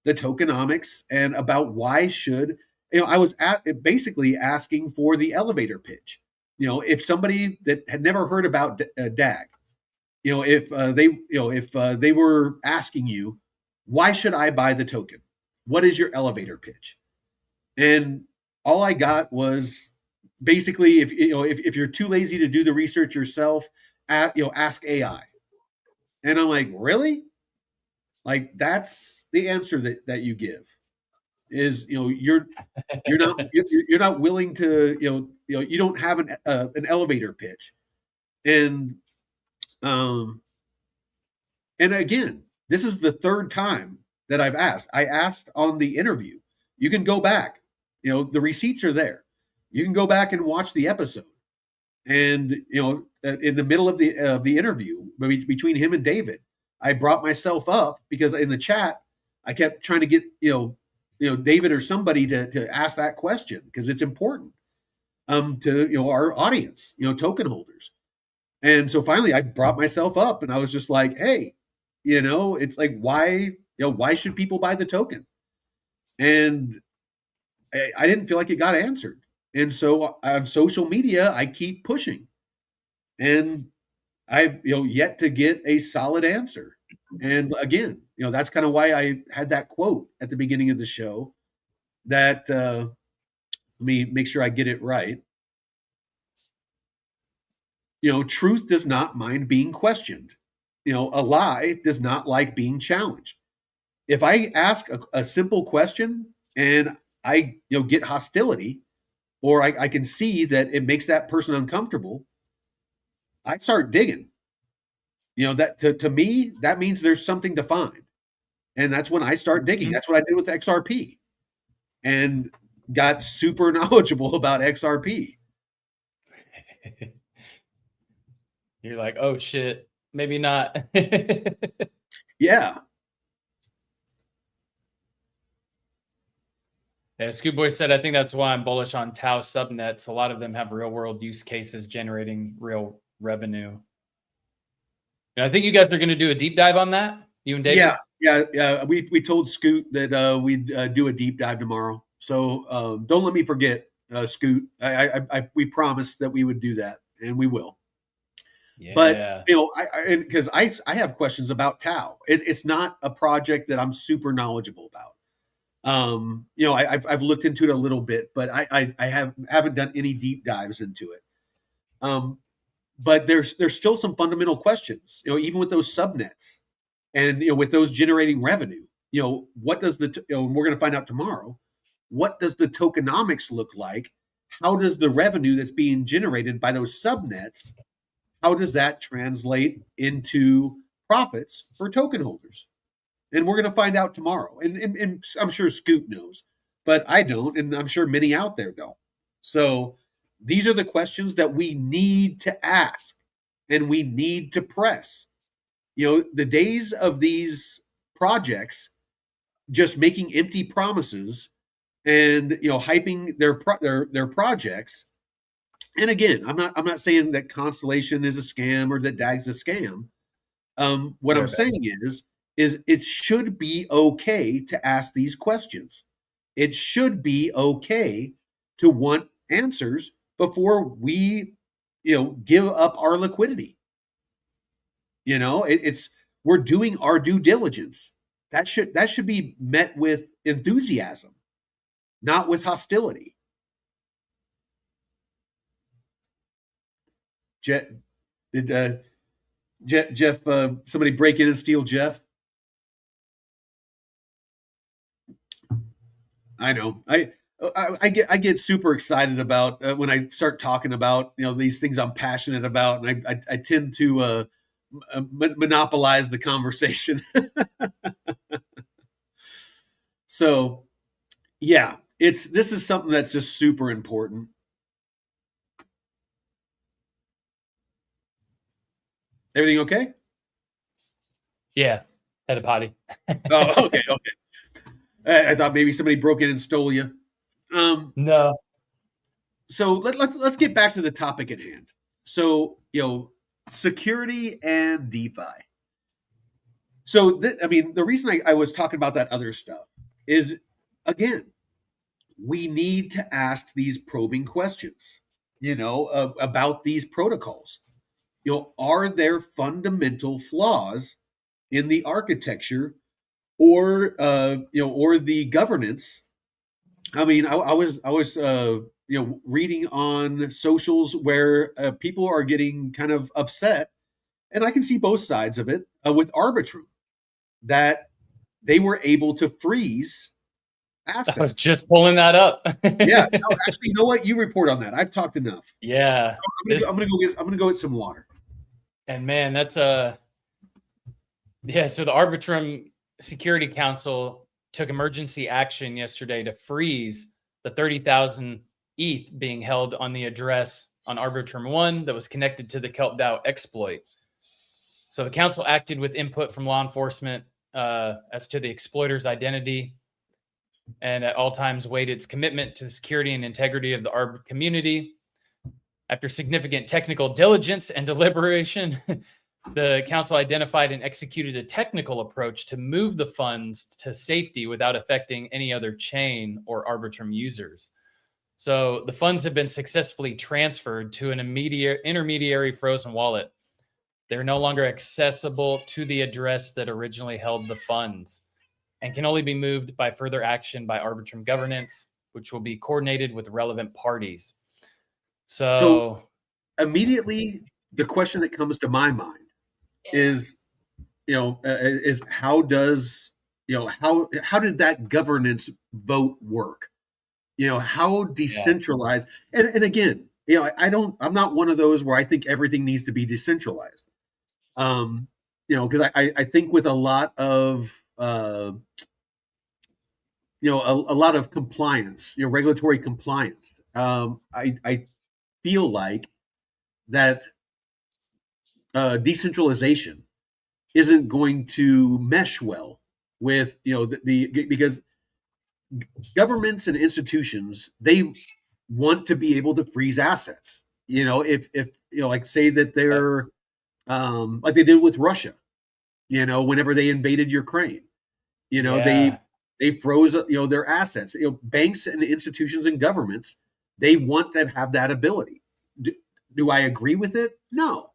the tokenomics and about why should, I was basically asking for the elevator pitch. If somebody that had never heard about DAG, if they were asking you, why should I buy the token? What is your elevator pitch? And all I got was basically, if you're too lazy to do the research yourself, ask AI. And I'm like, really? Like, that's the answer that you give is, you're not willing to, you don't have an elevator pitch. And um and again, this is the third time that I've asked. I asked on the interview. You can go back. The receipts are there. You can go back and watch the episode. And in the middle of the interview between him and David, I brought myself up because in the chat I kept trying to get David or somebody to ask that question because it's important to our audience, token holders. And so finally I brought myself up and I was just like, hey, it's like, why should people buy the token? And I didn't feel like it got answered. And so on social media, I keep pushing. And I've yet to get a solid answer. And again, that's kind of why I had that quote at the beginning of the show that let me make sure I get it right. Truth does not mind being questioned. A lie does not like being challenged. If I ask a simple question and I get hostility, or I can see that it makes that person uncomfortable, I start digging. That to me, that means there's something to find. And that's when I start digging. That's what I did with XRP and got super knowledgeable about XRP. You're like, oh shit, maybe not. Yeah. Yeah, Scoop Boy said, I think that's why I'm bullish on Tau subnets. A lot of them have real world use cases generating real revenue. And I think you guys are going to do a deep dive on that, you and David? Yeah. We told Scoot that we'd do a deep dive tomorrow. So don't let me forget, Scoot. We promised that we would do that, and we will. Yeah. But because I have questions about Tau. It's not a project that I'm super knowledgeable about. I've looked into it a little bit, but I haven't done any deep dives into it. But there's still some fundamental questions, even with those subnets and, with those generating revenue, what does we're going to find out tomorrow, what does the tokenomics look like? How does the revenue that's being generated by those subnets, how does that translate into profits for token holders? And we're going to find out tomorrow. And I'm sure Scoot knows, but I don't. And I'm sure many out there don't. So these are the questions that we need to ask and we need to press. The days of these projects just making empty promises and, hyping their projects. And again, I'm not saying that Constellation is a scam or that DAG's a scam. What I'm saying is it should be okay to ask these questions. It should be okay to want answers before we, give up our liquidity. We're doing our due diligence. That should be met with enthusiasm, not with hostility. Jeff, somebody break in and steal Jeff? I know. I get super excited about when I start talking about these things I'm passionate about, and I tend to monopolize the conversation. So, yeah, this is something that's just super important. Everything okay? Yeah, had a potty. Oh, okay. I thought maybe somebody broke in and stole you. No. So let's get back to the topic at hand. So security and DeFi. So the reason I was talking about that other stuff is, again, we need to ask these probing questions, about these protocols. are there fundamental flaws in the architecture or or the governance? I mean, I was reading on socials where people are getting kind of upset, and I can see both sides of it with Arbitrum, that they were able to freeze assets. I was just pulling that up. Yeah, no, actually, you know what? You report on that. I've talked enough. Yeah, I'm gonna go get some water. and man, that's yeah. So the Arbitrum Security Council took emergency action yesterday to freeze the 30,000 ETH being held on the address on Arbitrum 1 that was connected to the Kelp DAO exploit. So the council acted with input from law enforcement as to the exploiter's identity, and at all times weighed its commitment to the security and integrity of the Arb community. After significant technical diligence and deliberation, the council identified and executed a technical approach to move the funds to safety without affecting any other chain or Arbitrum users. So the funds have been successfully transferred to an intermediary frozen wallet. They're no longer accessible to the address that originally held the funds and can only be moved by further action by Arbitrum governance, which will be coordinated with relevant parties. So immediately, the question that comes to my mind is, is how does, how did that governance vote work? How decentralized? Yeah. And again, I'm not one of those where I think everything needs to be decentralized. Because I think with a lot of a lot of compliance, regulatory compliance, I feel like that decentralization isn't going to mesh well with because governments and institutions, they want to be able to freeze assets. If like say that they're like they did with Russia, whenever they invaded Ukraine, they froze their assets. Banks and institutions and governments, they want to have that ability. Do I agree with it? No,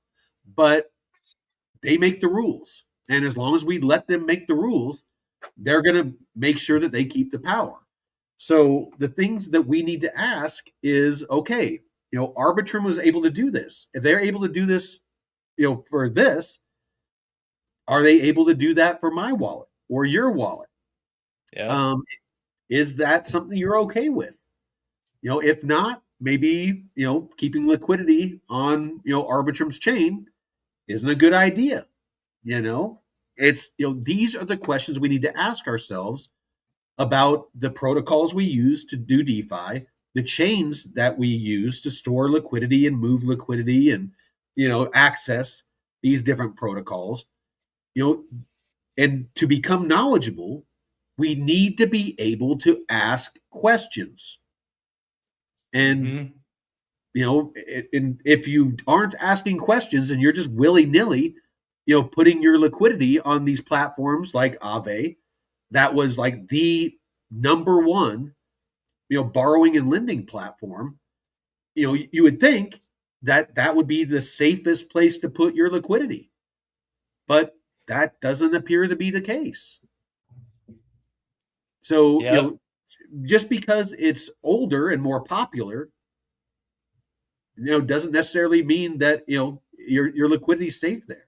but they make the rules, and as long as we let them make the rules, they're going to make sure that they keep the power. So the things that we need to ask is, okay, Arbitrum was able to do this. If they're able to do this, for this, are they able to do that for my wallet or your wallet? Yeah. Is that something you're okay with? If not, maybe, keeping liquidity on, Arbitrum's chain isn't a good idea. It's, these are the questions we need to ask ourselves about the protocols we use to do DeFi, the chains that we use to store liquidity and move liquidity and, access these different protocols, and to become knowledgeable, we need to be able to ask questions. And, and if you aren't asking questions and you're just willy-nilly, putting your liquidity on these platforms like Aave, that was like the number one, borrowing and lending platform, you would think that that would be the safest place to put your liquidity. But that doesn't appear to be the case. So, just because it's older and more popular, doesn't necessarily mean that, your liquidity is safe there.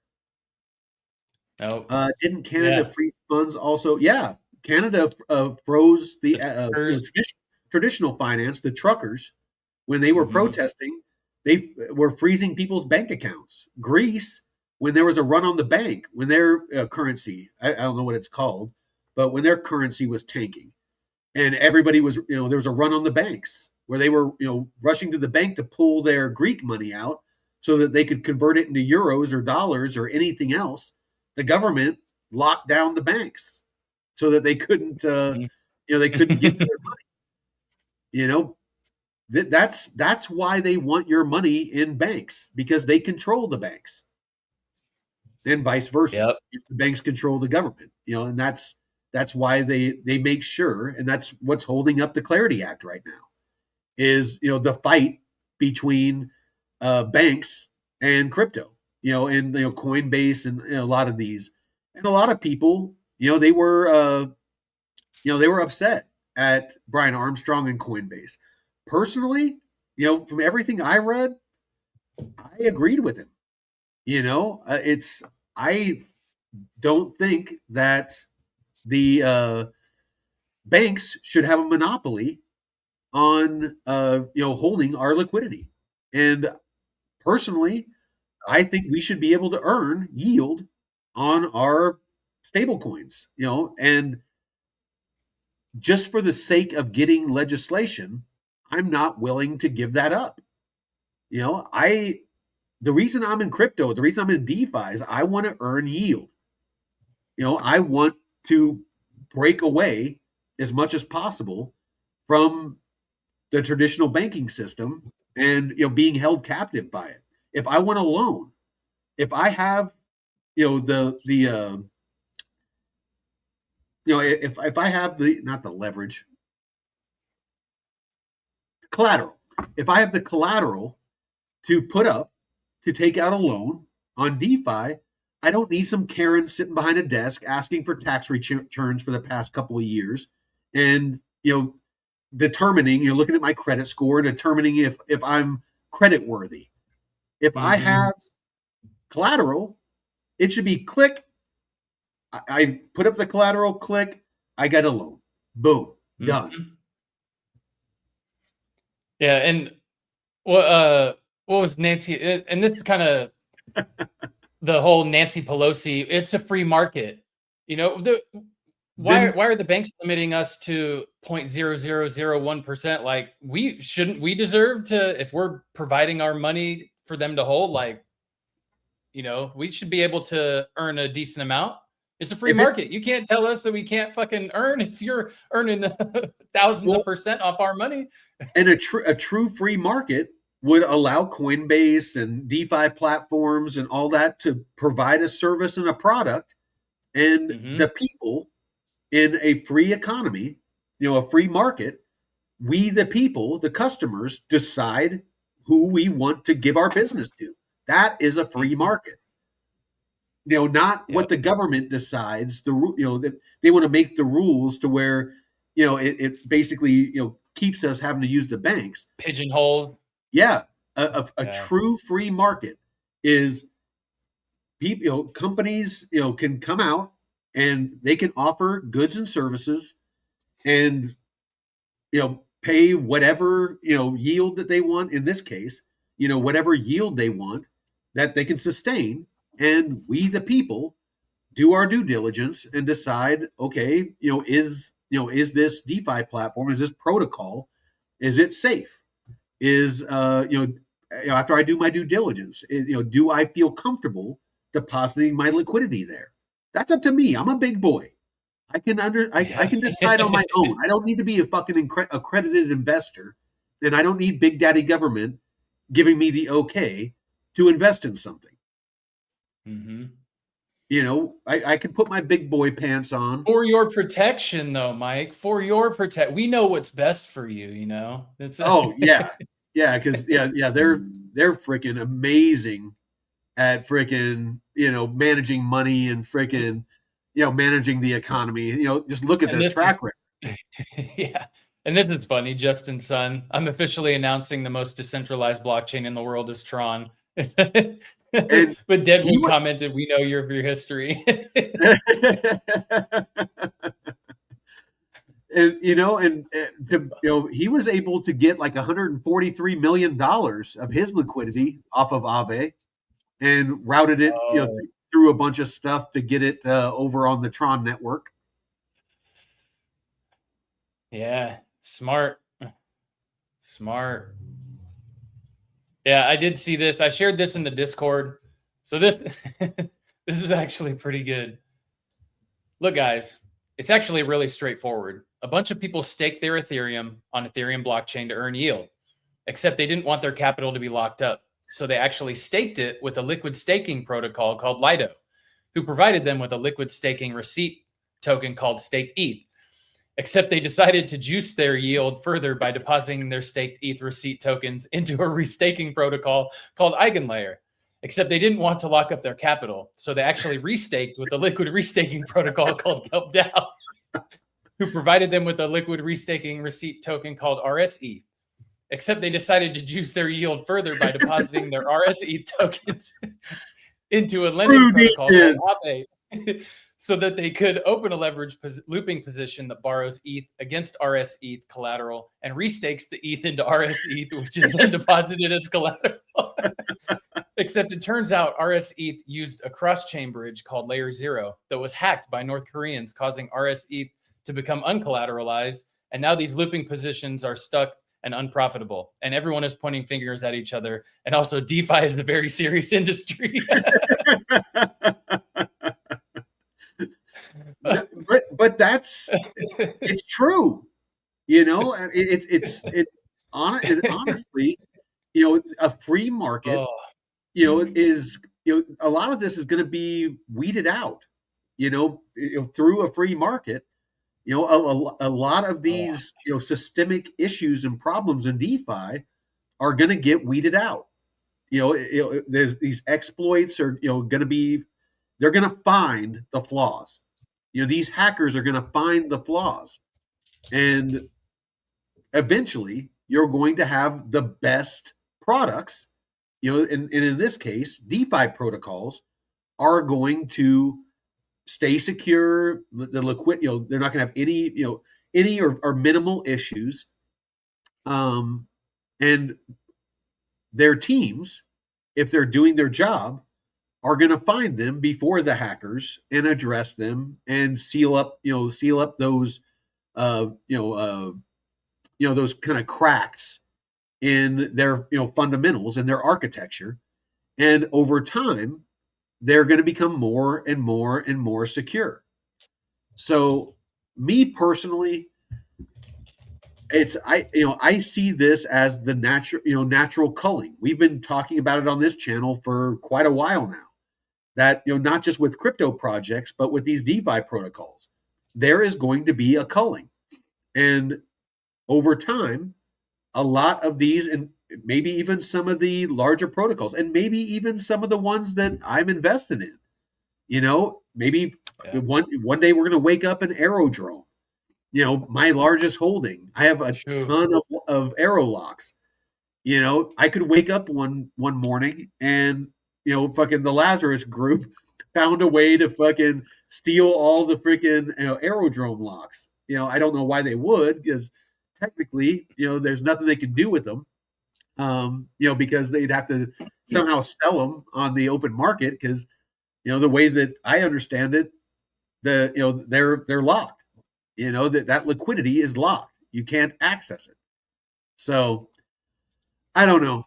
Nope. Didn't Canada freeze funds also? Yeah. Canada froze the traditional finance, the truckers, when they were protesting, they were freezing people's bank accounts. Greece, when there was a run on the bank, when their currency, I don't know what it's called, but when their currency was tanking and everybody was, there was a run on the banks where they were, rushing to the bank to pull their Greek money out so that they could convert it into euros or dollars or anything else. The government locked down the banks so that they couldn't, they couldn't get their money. That's why they want your money in banks, because they control the banks, and vice versa. If the banks control the government, and that's why they make sure, and that's what's holding up the Clarity Act right now, is the fight between banks and crypto. and Coinbase and a lot of these, and a lot of people, they were upset at Brian Armstrong and Coinbase. Personally, from everything I read, I agreed with him. I don't think that the banks should have a monopoly on holding our liquidity. And personally, I think we should be able to earn yield on our stable coins, and just for the sake of getting legislation, I'm not willing to give that up. The reason I'm in crypto, the reason I'm in DeFi is I want to earn yield. I want to break away as much as possible from the traditional banking system and being held captive by it. If I want a loan, if I have if I have not the leverage, collateral, if I have the collateral to put up to take out a loan on DeFi, I don't need some Karen sitting behind a desk asking for tax returns for the past couple of years and determining, looking at my credit score, determining if I'm credit worthy. If I have collateral, it should be click. I put up the collateral, click, I get a loan. Boom, done. Yeah, and what was Nancy? And this is kind of the whole Nancy Pelosi. It's a free market. Why are the banks limiting us to 0.0001%? Like, we deserve to, if we're providing our money for them to hold, like, we should be able to earn a decent amount. It's a free market. You can't tell us that we can't fucking earn if you're earning thousands of percent off our money. And a true free market would allow Coinbase and DeFi platforms and all that to provide a service and a product, and the people in a free economy, a free market, we the people, the customers, decide who we want to give our business to. That is a free market. Not what the government decides. That they want to make the rules to where it basically keeps us having to use the banks. Pigeonholes. Yeah, a true free market is people, companies, can come out and they can offer goods and services, and pay whatever yield that they want. In this case, whatever yield they want that they can sustain. And we, the people, do our due diligence and decide, okay, is this DeFi platform, is this protocol, is it safe? Is after I do my due diligence, do I feel comfortable depositing my liquidity there? That's up to me. I'm a big boy. I can decide on my own. I don't need to be a fucking accredited investor, and I don't need Big Daddy government giving me the okay to invest in something. I can put my big boy pants on. For your protection, though, Mike. For your we know what's best for you, It's yeah. Because they're freaking amazing at freaking managing money and freaking managing the economy. Just look at their track record. Yeah. And this is funny, Justin Sun. I'm officially announcing the most decentralized blockchain in the world is Tron. But Deadwood commented, "We know your history." And he was able to get like $143 million of his liquidity off of Aave, and routed it through a bunch of stuff to get it over on the Tron network. Yeah, smart. Yeah, I did see this. I shared this in the Discord. So this is actually pretty good. Look, guys, it's actually really straightforward. A bunch of people staked their Ethereum on Ethereum blockchain to earn yield, except they didn't want their capital to be locked up. So they actually staked it with a liquid staking protocol called Lido, who provided them with a liquid staking receipt token called staked ETH. Except they decided to juice their yield further by depositing their staked ETH receipt tokens into a restaking protocol called EigenLayer. except they didn't want to lock up their capital. So they actually restaked with a liquid restaking protocol called Kelp DAO, who provided them with a liquid restaking receipt token called rsETH. Except they decided to juice their yield further by depositing their rsETH tokens into a lending protocol called Aave, so that they could open a leverage looping position that borrows ETH against rsETH collateral and restakes the ETH into rsETH, which is then deposited as collateral. Except it turns out rsETH used a cross-chain bridge called LayerZero that was hacked by North Koreans, causing rsETH to become uncollateralized. And now these looping positions are stuck and unprofitable. And everyone is pointing fingers at each other. And also DeFi is a very serious industry. but that's, it's true. You know, honestly, you know, a free market, you know, is, you know, a lot of this is going to be weeded out, you know, through a free market. You know, a lot of these, you know, systemic issues and problems in DeFi are going to get weeded out. You know, there's these exploits are, you know, going to be, they're going to find the flaws. You know, these hackers are going to find the flaws, and eventually you're going to have the best products. You know, and in this case, DeFi protocols are going to stay secure. The liquid, you know, they're not going to have any, you know, any or minimal issues. And their teams, if they're doing their job, are going to find them before the hackers and address them and seal up those, those kind of cracks in their, you know, fundamentals and their architecture. And over time, they're going to become more and more and more secure. So, me personally, I see this as the natural culling. We've been talking about it on this channel for quite a while now. That, you know, not just with crypto projects, but with these DeFi protocols, there is going to be a culling, and over time, a lot of these, and maybe even some of the larger protocols, and maybe even some of the ones that I'm invested in. You know, maybe one day we're going to wake up an aerodrome. You know, my largest holding. I have a ton of aero locks. You know, I could wake up one morning and, you know, fucking the Lazarus Group found a way to fucking steal all the freaking, you know, aerodrome locks. You know, I don't know why they would, because technically, you know, there's nothing they can do with them. You know, because they'd have to somehow sell them on the open market, because, you know, the way that I understand it, they're locked. You know, that liquidity is locked. You can't access it. So I don't know.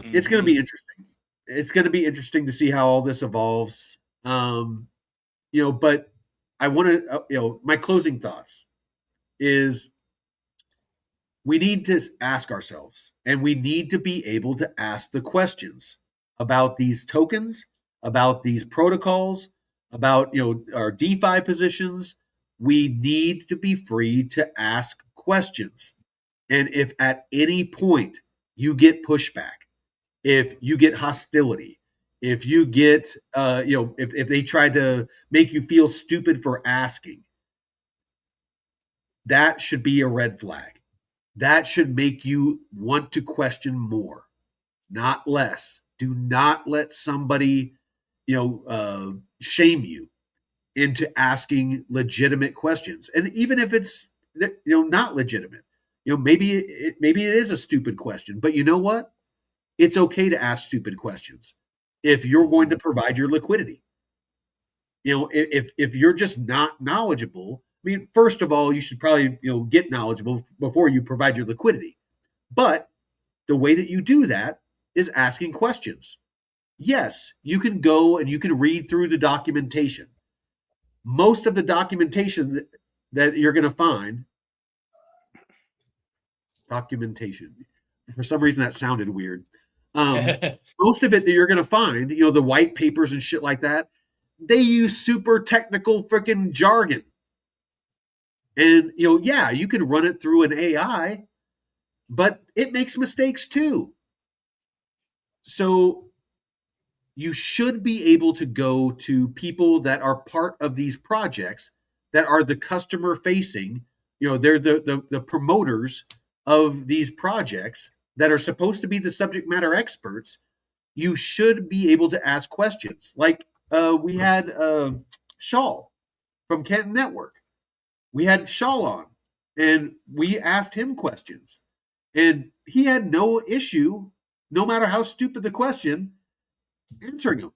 It's going to be interesting. It's going to be interesting to see how all this evolves. You know, but I want to, you know, my closing thoughts is we need to ask ourselves, and we need to be able to ask the questions about these tokens, about these protocols, about, you know, our DeFi positions. We need to be free to ask questions. And if at any point you get pushback, if you get hostility, if you get, if they try to make you feel stupid for asking, that should be a red flag. That should make you want to question more, not less. Do not let somebody, shame you into asking legitimate questions. And even if it's, not legitimate, maybe it is a stupid question, but you know what? It's okay to ask stupid questions if you're going to provide your liquidity. If you're just not knowledgeable, I mean, first of all, you should probably, get knowledgeable before you provide your liquidity. But the way that you do that is asking questions. Yes, you can go and you can read through the documentation. Most of the documentation that you're going to find, for some reason that sounded weird. Most of it that you're going to find, the white papers and shit like that, they use super technical freaking jargon. And, you can run it through an AI, but it makes mistakes too. So you should be able to go to people that are part of these projects that are the customer facing, they're the promoters of these projects that are supposed to be the subject matter experts. You should be able to ask questions. Like we had Shaw from Canton Network. We had Shaw on, and we asked him questions. And he had no issue, no matter how stupid the question, answering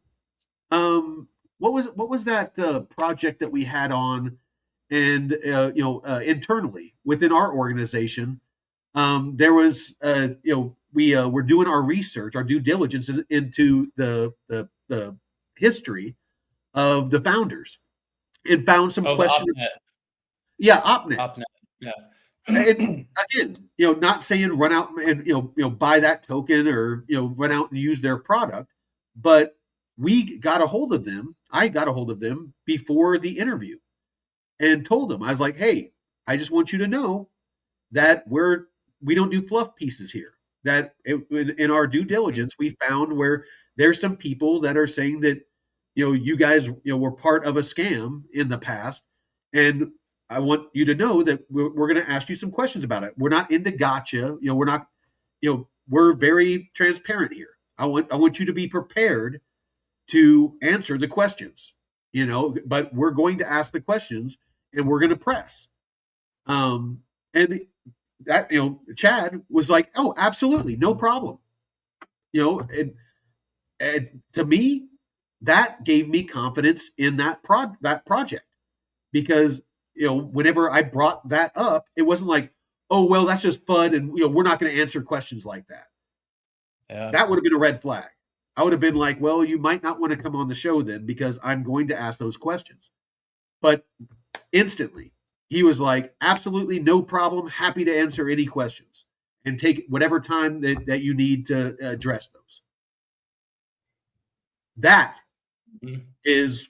them. What was that project that we had on, and internally within our organization, there was we were doing our research, our due diligence into the history of the founders, and found some questions. Yeah, OpNet. OpNet. Yeah. And again, not saying run out and buy that token or run out and use their product, but we got a hold of them. I got a hold of them before the interview and told them, I was like, hey, I just want you to know that we don't do fluff pieces here. That in our due diligence, we found where there's some people that are saying that you guys were part of a scam in the past, and I want you to know that we're going to ask you some questions about it. We're not into gotcha. We're not. We're very transparent here. I want you to be prepared to answer the questions. But we're going to ask the questions, and we're going to press. And that Chad was like, oh, absolutely, no problem. And to me, that gave me confidence in that project, because whenever I brought that up, it wasn't like, oh, well, that's just fun, and we're not going to answer questions like that. Yeah. That would have been a red flag. I would have been like, well, you might not want to come on the show then, because I'm going to ask those questions. But instantly, he was like, absolutely no problem, happy to answer any questions and take whatever time that you need to address those. That is,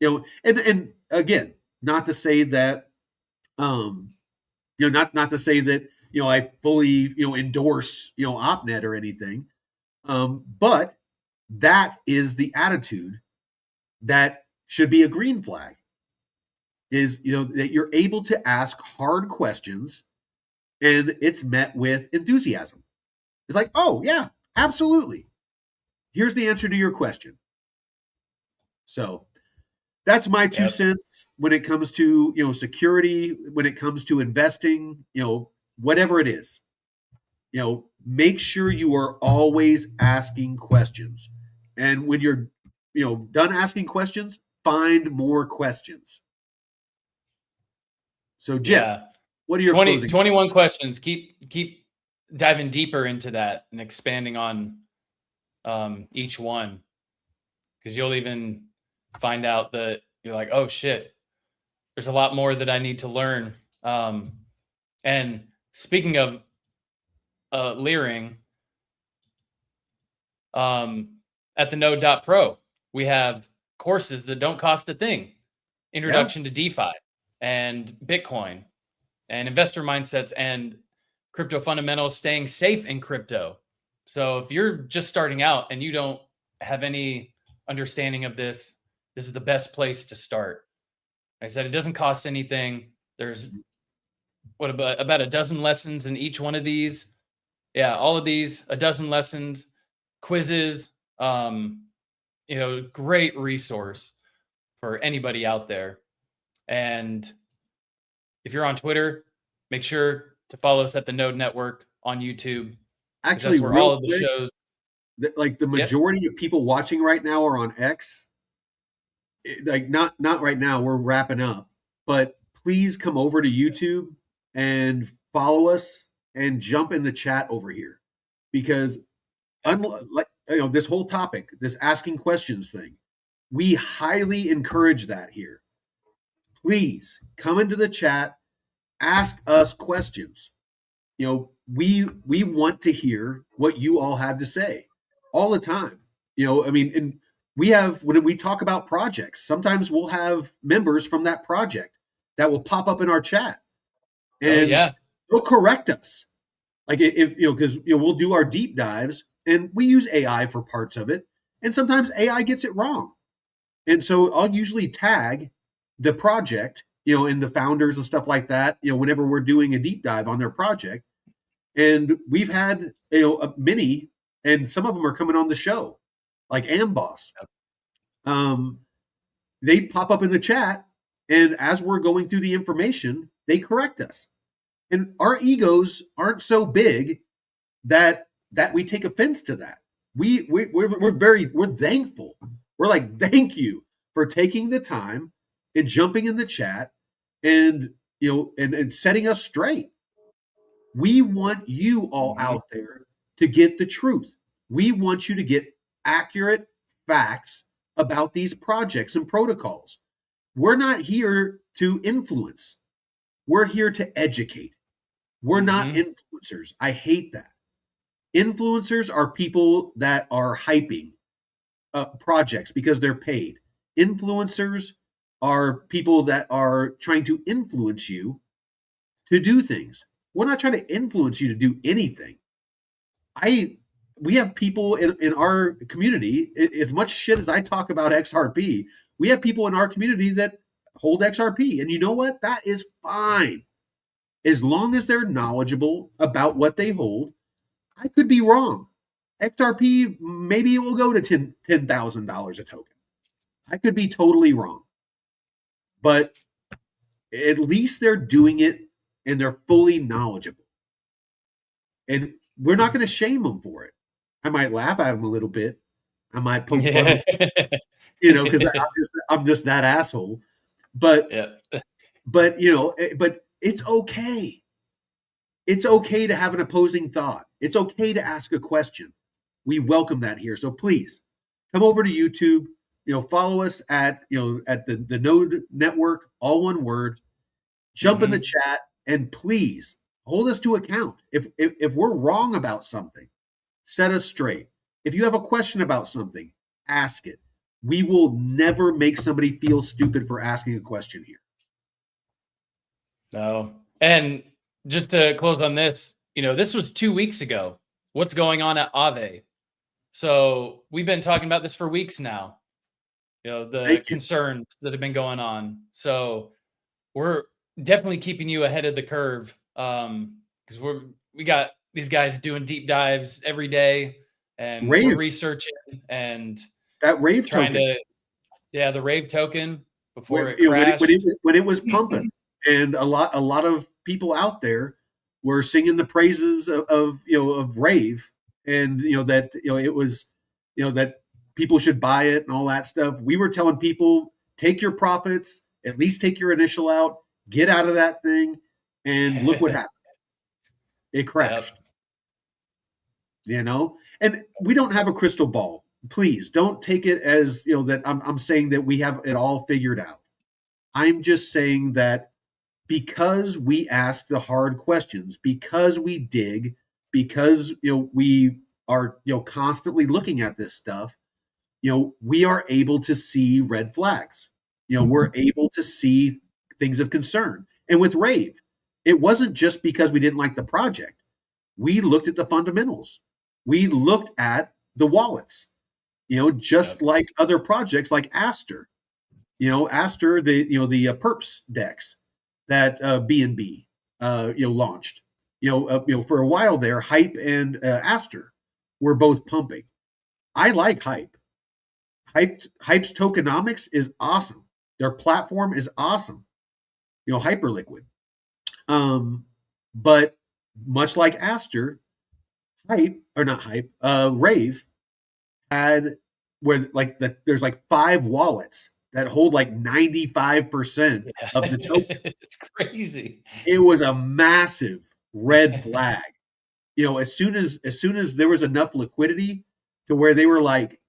and again, not to say that, not to say that, I fully, endorse, OpNet or anything. But that is the attitude that should be a green flag, is, that you're able to ask hard questions and it's met with enthusiasm. It's like, oh yeah, absolutely. Here's the answer to your question. So that's my 2 cents when it comes to, security, when it comes to investing, whatever it is. Make sure you are always asking questions. And when you're, done asking questions, find more questions. So, Jeff, what are your 21 questions? Keep diving deeper into that and expanding on each one, because you'll even find out that you're like, oh shit, there's a lot more that I need to learn. And speaking of leering, at the node.pro, we have courses that don't cost a thing. Introduction to DeFi and Bitcoin and investor mindsets and crypto fundamentals, staying safe in crypto. So if you're just starting out and you don't have any understanding of this, this is the best place to start. Like I said, it doesn't cost anything. There's about a dozen lessons in each one of these. Yeah, all of these, a dozen lessons, quizzes, great resource for anybody out there. And if you're on Twitter, make sure to follow us at the Node Network on YouTube. Actually, that's where all of the shows. Like the majority of people watching right now are on X. Like not right now, we're wrapping up, but please come over to YouTube and follow us and jump in the chat over here, because this whole topic, this asking questions thing, we highly encourage that here. Please come into the chat, ask us questions. We want to hear what you all have to say all the time. And we have, when we talk about projects, sometimes we'll have members from that project that will pop up in our chat, and they'll correct us. Like if because we'll do our deep dives And we use AI for parts of it. And sometimes AI gets it wrong. And so I'll usually tag the project, and the founders and stuff like that, whenever we're doing a deep dive on their project. And we've had, many, and some of them are coming on the show, like Amboss. They pop up in the chat, and as we're going through the information, they correct us. And our egos aren't so big that we take offense to that. We're thankful. We're like, thank you for taking the time and jumping in the chat and and setting us straight. We want you all out there to get the truth. We want you to get accurate facts about these projects and protocols. We're not here to influence. We're here to educate. We're not influencers. I hate that. Influencers are people that are hyping projects because they're paid. Influencers are people that are trying to influence you to do things. We're not trying to influence you to do anything. We have people in our community, as much shit as I talk about XRP, we have people in our community that hold XRP. And you know what? That is fine. As long as they're knowledgeable about what they hold. I could be wrong. XRP, maybe it will go to $10,000 a token. I could be totally wrong. But at least they're doing it and they're fully knowledgeable. And we're not going to shame them for it. I might laugh at them a little bit. I might poke fun, because I'm just that asshole. But but it's okay. It's okay to have an opposing thought. It's okay to ask a question. We welcome that here. So please come over to YouTube. Follow us at the Node Network, all one word. Jump in the chat and please hold us to account. If we're wrong about something, set us straight. If you have a question about something, ask it. We will never make somebody feel stupid for asking a question here. No. And just to close on this, this was 2 weeks ago. What's going on at Aave? So we've been talking about this for weeks now. The concerns that have been going on. So we're definitely keeping you ahead of the curve, because we got these guys doing deep dives every day, and we're researching and that Rave trying token. The Rave token before it crashed. When it was pumping, and a lot of people out there were singing the praises of Rave, and that it was that people should buy it and all that stuff. We were telling people, take your profits, at least take your initial out, get out of that thing, and look what happened. It crashed. Yep. And we don't have a crystal ball. Please don't take it as that I'm saying that we have it all figured out. I'm just saying that because we ask the hard questions, because we dig, because we are constantly looking at this stuff, we are able to see red flags. We're able to see things of concern. And with Rave, it wasn't just because we didn't like the project. We looked at the fundamentals. We looked at the wallets, just like other projects like Aster. Aster, the perps DEX that BNB launched. For a while there, Hype and Aster were both pumping. I like Hype. Hype's tokenomics is awesome. Their platform is awesome. Hyperliquid. But much like Aster, Rave had there's like 5 wallets that hold like 95% of the token. It's crazy. It was a massive red flag. As soon as there was enough liquidity to where they were like,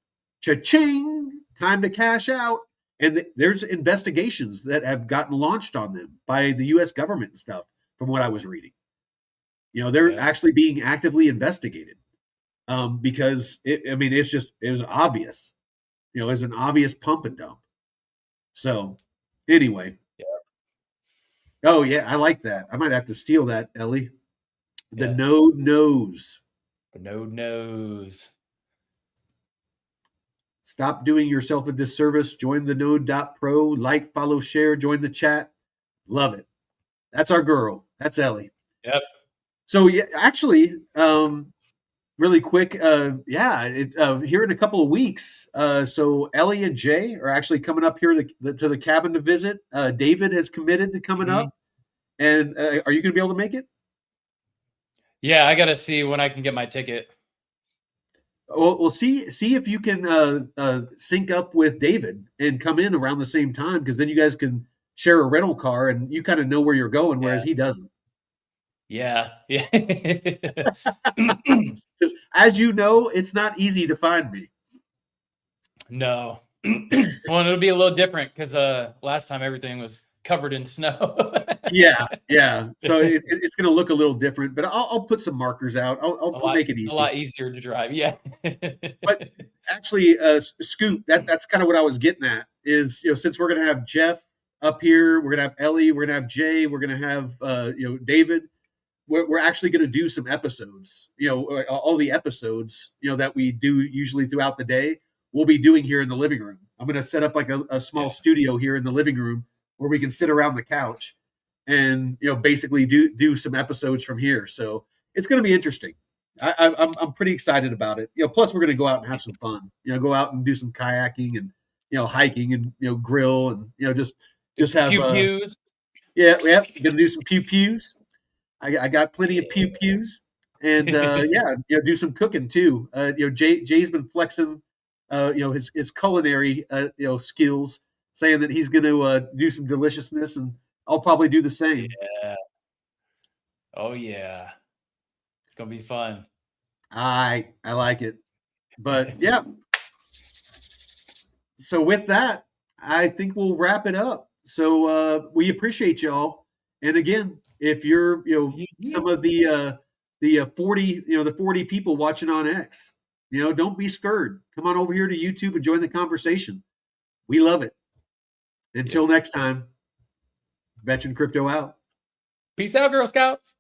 cha-ching, time to cash out. And there's investigations that have gotten launched on them by the U.S. government and stuff, from what I was reading. They're actually being actively investigated because it was obvious. It was an obvious pump and dump. So anyway. Yeah. Oh, yeah, I like that. I might have to steal that, Ellie. The Node knows. The node knows. Stop doing yourself a disservice. Join the node.pro. Like, follow, share, join the chat. Love it. That's our girl. That's Ellie. Yep. So yeah, actually, really quick, here in a couple of weeks. So Ellie and Jay are actually coming up here to the cabin to visit. David has committed to coming up, and are you going to be able to make it? Yeah, I got to see when I can get my ticket. We'll see if you can sync up with David and come in around the same time, because then you guys can share a rental car and you kind of know where you're going, whereas he doesn't. Yeah. Because as you know, it's not easy to find me. No. Well, it'll be a little different because last time everything was covered in snow. Yeah. So it's going to look a little different, but I'll put some markers out. I'll make it easy. A lot easier to drive. Yeah. But actually, Scoop, that's kind of what I was getting at is, since we're going to have Jeff up here, we're going to have Ellie, we're going to have Jay, we're going to have, David. We're actually going to do some episodes, all the episodes, that we do usually throughout the day, we'll be doing here in the living room. I'm going to set up like a small studio here in the living room where we can sit around the couch and, basically do some episodes from here. So it's going to be interesting. I'm pretty excited about it. Plus we're going to go out and have some fun, go out and do some kayaking and, hiking and, grill and, just have pew-pews. Yeah. Going to do some pew-pews. I got plenty of pew-pews and do some cooking too. Jay's been flexing, his culinary, skills, saying that he's going to do some deliciousness, and I'll probably do the same. Yeah. Oh yeah. It's going to be fun. I like it. But yeah. So with that, I think we'll wrap it up. So we appreciate y'all. And again, if you're, some of the 40 people watching on X, don't be scared. Come on over here to YouTube and join the conversation. We love it. Until next time, Veteran Crypto out. Peace out, Girl Scouts.